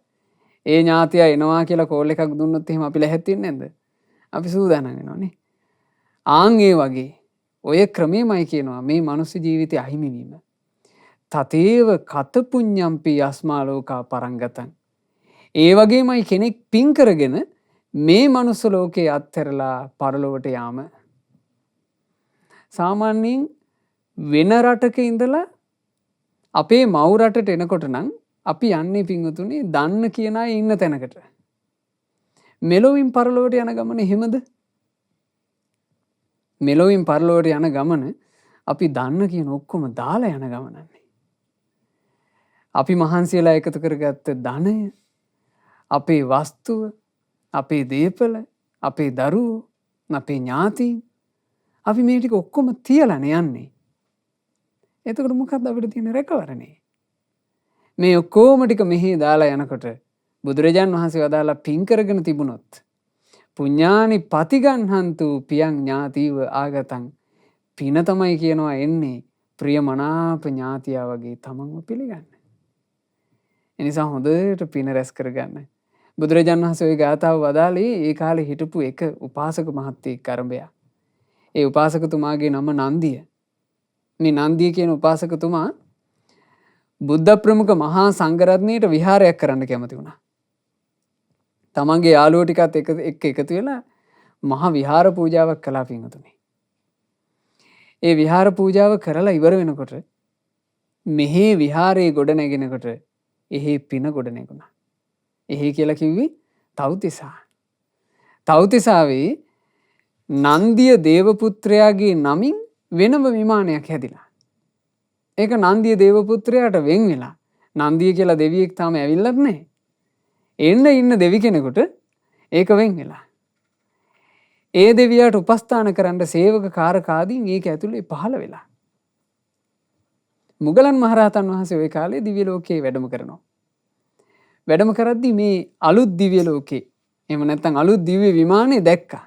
ඒ ඥාතියා එනවා කියලා කෝල් එකක් දුන්නොත් එහෙම අපි ලැහැත්තින්නේ නැද්ද? අපි සූදානම් වෙනවනේ. ආන් ඒ වගේ ඔය ක්‍රමෙමයි කියනවා මේ මනුස්ස ජීවිතය අහිමි වීම. තතේව කත පුඤ්ඤම්පි යස්මා ලෝකා පරංගතං. ඒ වගේමයි කෙනෙක් පින් කරගෙන මේ මනුස්ස ලෝකේ අත්හැරලා පරලොවට යාම. සාමාන්‍යයෙන් වෙන රටක ඉඳලා අපේ මව් රටට එනකොට නම් අපි යන්නේ පින්වතුනි දන්න කියන අය ඉන්න තැනකට. මෙලොවින් පරලොවට යන ගමන එහෙමද? මෙලොවින් පරලොවට යන ගමන අපි දන්න කියන ඔක්කොම දාලා යන ගමනන්නේ. අපි මහන්සියලා එකතු කරගත්ත ධනය, අපේ වස්තුව, අපේ දේපල, අපේ දරුවෝ, අපේ ඥාතීන් අපි මේ ටික ඔක්කොම තියලානේ යන්නේ. එතකොට මොකක්ද අපිට තියෙන රැකවරණේ? මේ ඔක්කොම ටික මෙහි දාලා යනකොට බුදුරජාන් වහන්සේ වදාලා පින් කරගෙන තිබුණොත් පුඤ්ඤානි පතිගන්හන්තු පියං ඥාතීව ආගතං. පින තමයි කියනවා එන්නේ ප්‍රියමනාප ඥාතියා වගේ තමන්ව පිළිගන්න. එනිසා හොඳට පින රැස් කරගන්න. බුදුරජාන් වහන්සේ ওই ගාථාව වදාළේ ඒ කාලේ හිටපු එක උපාසක මහත්තයෙක් අරඹයා. ඒ උපාසකතුමාගේ නම නන්දිය. මේ නන්දිය කියන උපාසකතුමා බුද්ධ ප්‍රමුඛ මහා සංඝරත්නයට විහාරයක් කරන්න කැමති වුණා. තමන්ගේ යාළුවෝ ටිකත් එක්ක එකතු වෙලා මහා විහාර පූජාවක් කළා පින්වතුනි. ඒ විහාර පූජාව කරලා ඉවර වෙනකොට මෙහි විහාරයේ ගොඩ නැගෙනකොට එහි පින ගොඩ නැගුණා. එහි කියලා කිව්වේ තව්තිසා. තව්තිසාවේ නන්දිය දේවපුත්‍රයාගේ නමින් වෙනම විමානයක් හැදිලා. ඒක නන්දිය දේවපුත්‍රයාට වෙන් වෙලා. නන්දිය කියලා දෙවියෙක් තාම ඇවිල්ලත් නැහැ. එන්න ඉන්න දෙවි කෙනෙකුට ඒක වෙන් වෙලා. ඒ දෙවියාට උපස්ථාන කරන්න සේවක කාරකාදීන් ඒක ඇතුලේ පහළ වෙලා. මුගලන් මහරහතන් වහන්සේ ওই කාලේ දිව්‍ය ලෝකේ වැඩම කරනවා. වැඩම කරද්දී මේ අලුත් දිව්‍ය ලෝකේ එහෙම නැත්නම් අලුත් දිව්‍ය විමානේ දැක්කා.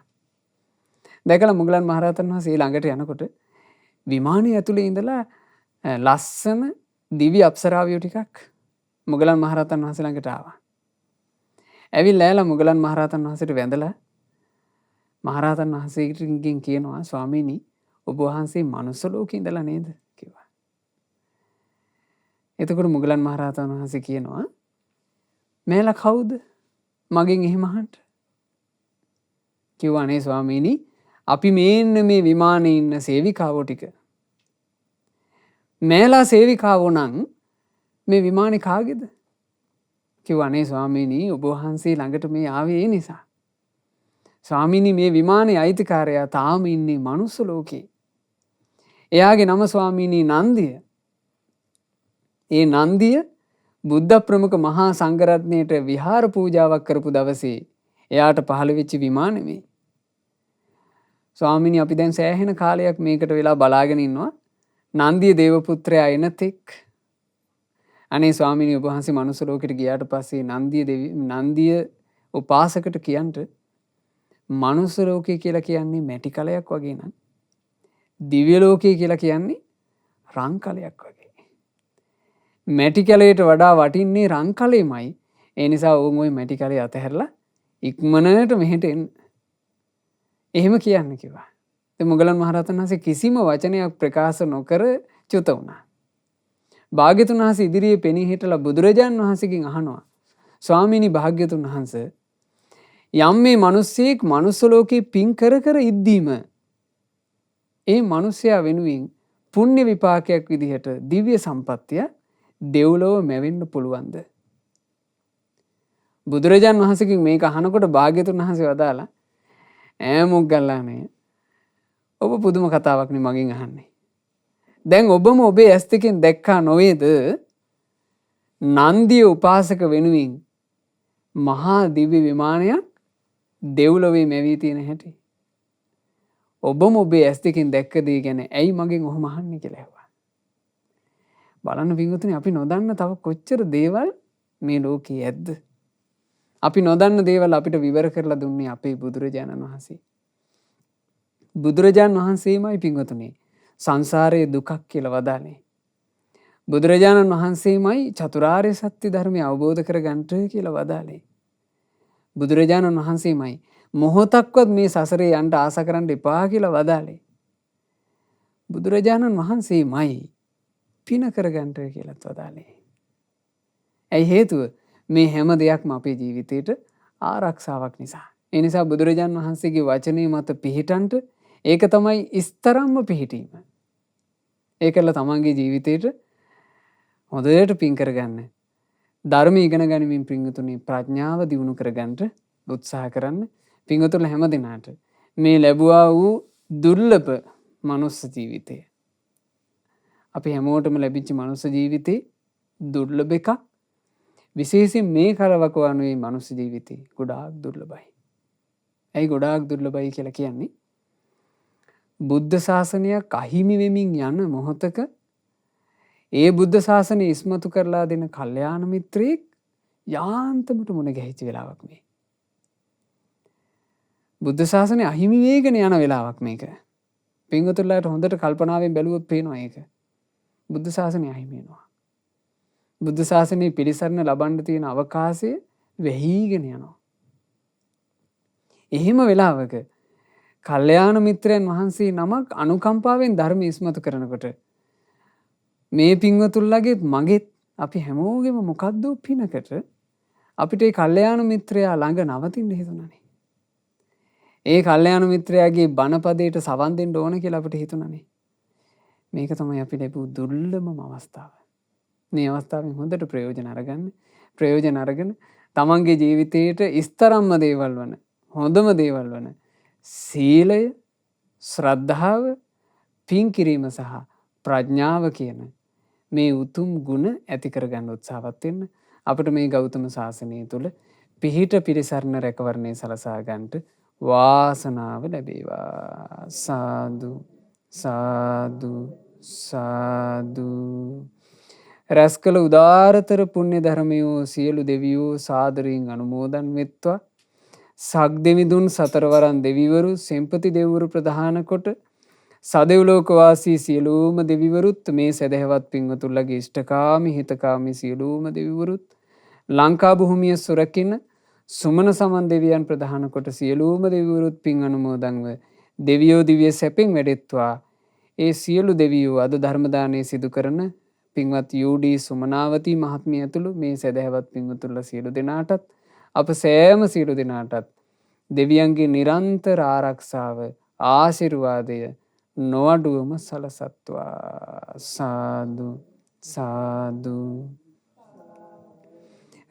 දැකලා මුගලන් මහරහතන් වහන්සේ ළඟට යනකොට විමානයේ ඇතුලේ ඉඳලා ලස්සන දිව්‍ය අප්සරාවියෝ ටිකක් මුගලන් මහරහතන් වහන්සේ ළඟට ආවා. ඇවිල්ලා මුගලන් මහරහතන් වහන්සේට වැඳලා මහරහතන් වහන්සේගෙන් කියනවා ස්වාමීනි ඔබ වහන්සේ මනුස්ස ලෝකේ ඉඳලා නේද කිව්වා. එතකොට මුගලන් මහරහතන් වහන්සේ කියනවා මේලා කවුද මගෙන් එහෙම අහන්න? කිව්වා නේ ස්වාමීනි අපි මේ විමානයේ ඉන්න සේවිකාවෝ ටික. මේලා සේවිකාවෝ නම් මේ විමානේ කාගේද? කිව්වා නේ ස්වාමීනි ඔබ වහන්සේ ළඟට මේ ආවේ ඒ නිසා. ස්වාමීනි මේ විමානයේ අයිතිකාරයා තාම ඉන්නේ මනුස්ස ලෝකේ. එයාගේ නම ස්වාමීනී නන්දිය. ඒ නන්දිය බුද්ධ ප්‍රමුඛ මහා සංඝරත්නයට විහාර පූජාවක් කරපු දවසේ එයාට පහළ වෙච්ච විමානෙමේ. ස්වාමීනි අපි දැන් සෑහෙන කාලයක් මේකට වෙලා බලාගෙන ඉන්නවා. නන්දිය දේවපුත්‍රයා එනතෙක්. අනේ ස්වාමීනි ඔබ වහන්සේ මනුස්ස ලෝකෙට ගියාට පස්සේ නන්දිය උපාසකට කියන්ට මනුස්ස ලෝකය කියලා කියන්නේ මැටි කලයක් වගේ නම් දිව්‍ය ලෝකය කියලා කියන්නේ රන් කලයක් වගේ. මැටි කලයට වඩා වටින්නේ රන් කලෙමයි. ඒ නිසා ඕන් ওই මැටි කලේ අතහැරලා ඉක්මනට මෙහෙට එන්න. එහෙම කියන්න කිව්වා. ඉතින් මොගලන් මහරහතන් වහන්සේ කිසිම වචනයක් ප්‍රකාශ නොකර චුත වුණා. භාග්‍යතුන් වහන්සේ ඉදිරියේ පෙනී හිටලා බුදුරජාන් වහන්සේගෙන් අහනවා ස්වාමීනි භාග්‍යතුන් වහන්සේ යම් මේ මිනිස්සෙක් මනුස්ස ලෝකේ පින් කර කර ඉද්දීම ඒ මිනිසයා වෙනුවෙන් පුණ්‍ය විපාකයක් විදිහට දිව්‍ය සම්පත්තිය දෙව්ලොව මැවෙන්න පුළුවන්ද? බුදුරජාන් වහන්සේගෙන් මේක අහනකොට භාග්‍යතුන් වහන්සේ වදාලා ඈ මොග්ගල්ලානේ ඔබ පුදුම කතාවක් නේ මගෙන් අහන්නේ. දැන් ඔබම ඔබේ ඇස් දෙකෙන් දැක්කා නොවේද නන්දිය උපාසක වෙනුවෙන් මහා දිව්‍ය විමානයක් දෙව්ලොවේ මැවී තියෙන හැටි. ඔබම ඔබේ ඇස් දෙකෙන් දැක්ක දේ ගැන ඇයි මගෙන් ඔහොම අහන්නේ කියලා ඇහුවා. බලන්න පින්වතුනි අපි නොදන්න තව කොච්චර දේවල් මේ ලෝකේ ඇද්ද? අපි නොදන්න දේවල් අපිට විවර කරලා දුන්නේ අපේ බුදුරජාණන් වහන්සේ. බුදුරජාණන් වහන්සේමයි පින්වතුනි සංසාරයේ දුකක් කියලා වදාළේ. බුදුරජාණන් වහන්සේමයි චතුරාර්ය සත්‍ය ධර්මය අවබෝධ කරගන්නට කියලා වදාළේ. බුදුරජාණන් වහන්සේමයි මොහොතක්වත් මේ සසරේ යන්න ආස කරන්න එපා කියලා වදාළේ. බුදුරජාණන් වහන්සේමයි පින කරගන්නට කියලාත් වදාළේ. ඇයි හේතුව? මේ හැම දෙයක්ම අපේ ජීවිතේට ආරක්ෂාවක් නිසා. ඒ නිසා බුදුරජාණන් වහන්සේගේ වචනේ මත පිහිටන්ට ඒක තමයි ඉස්තරම්ම පිහිටීම. ඒකල තමන්ගේ ජීවිතේට හොඳට පින් කරගන්න. ධර්ම ඉගෙන ගනිමින් පින්වතුනි ප්‍රඥාව දියුණු කරගන්නට උත්සාහ කරන්න. පින්වතුන්ලා හැම දිනාට මේ ලැබුවා වූ දුර්ලභ මනුස්ස ජීවිතය. අපි හැමෝටම ලැබිච්ච මනුස්ස ජීවිතේ දුර්ලභ එකක්. විශේෂයෙන් මේ කරවකවනුවේ මනුස්ස ජීවිතේ ගොඩාක් දුර්ලභයි. ඇයි ගොඩාක් දුර්ලභයි කියලා කියන්නේ? බුද්ධ ශාසනයක් අහිමි වෙමින් යන මොහොතක ඒ බුද්ධ ශාසනය ඉස්මතු කරලා දෙන කල්යාණ මිත්‍රයෙක් යාන්තමට මුණ ගැහිච්ච වෙලාවක් මේ. බුද්ධ ශාසනය අහිමි වේගෙන යන වෙලාවක් මේක. පින්වතුන්ලාට හොඳට කල්පනාවෙන් බැලුවොත් පේනවා ඒක. බුද්ධ ශාසනය අහිමි වෙනවා. බුද්ධ ශාසනය පිළිසරණ ලබන්න තියෙන අවකාශය වෙහීගෙන යනවා. එහෙම වෙලාවක කල්යාණ මිත්‍රයන් වහන්සේ නමක් අනුකම්පාවෙන් ධර්ම ඉස්මතු කරනකොට මේ පින්වතුන්ලාගෙත් මගෙත් අපි හැමෝගෙම මොකද්ද පිනකට අපිට ඒ කල්යාණ මිත්‍රයා ළඟ නවතින්න හිතුණානේ. ඒ කල්යාණ මිත්‍රයාගේ බණපදයට සවන් දෙන්න ඕන කියලා අපිට හිතුණානේ. මේක තමයි අපි ලැබූ දුර්ලභම අවස්ථාව. මේ අවස්ථාවෙන් හොඳට ප්‍රයෝජන අරගන්න. ප්‍රයෝජන අරගෙන තමන්ගේ ජීවිතයට ඉස්තරම්ම දේවල් වන හොඳම දේවල් වන සීලය, ශ්‍රද්ධාව, පින් කිරීම සහ ප්‍රඥාව කියන මේ උතුම් ගුණ ඇති කරගන්න උත්සාහවත් වෙන්න. අපිට මේ ගෞතම සාසනය තුළ පිහිට පිරිසරණ රැකවරණය සලසා ගන්නට වාසනාව ලැබේවා. සාදු සාදු සාදු. රැස් කළ උදාරතර පුණ්‍ය ධර්මයෝ සියලු දෙවියෝ සාදරයෙන් අනුමෝදන් වෙත්වා. සක් දෙවිඳුන් සතරවරන් දෙවිවරු සෙම්පති දෙවිවරු ප්‍රධාන කොට සදෙව්ලෝකවාසී සියලුම දෙවිවරුත් මේ සදහැවත් පින්වතුන්ලගේ ඉෂ්ඨකාමී හිතකාමී සියලුම දෙවිවරුත් ලංකා භූමිය සුරකින්න සුමන සමන් දෙවියන් ප්‍රධාන කොට සියලුම දෙවිවරුත් පින් අනුමෝදන්ව දෙවියෝ දිව්‍ය සැපෙන් වැඩෙත්වා. ඒ සියලු දෙවියෝ අද ධර්ම දානය සිදු කරන පින්වත් යූඩී සුමනාවතී මහත්මිය ඇතුළු මේ සදහැවත් පින්වතුන්ලා සියලු දෙනාටත් අප සෑම සියලු දෙනාටත් දෙවියන්ගේ නිරන්තර ආරක්ෂාව ආශිර්වාදය නොඅඩුවම සලසත්වා. සාදු සාදු.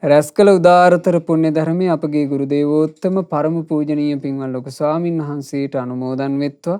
රැස් කළ උදාරතර පුණ්‍ය ධර්මය අපගේ ගුරු දේවෝත්තම පරම පූජනීය පින්වත් ලොකු ස්වාමින් වහන්සේට අනුමෝදන් වෙත්වා.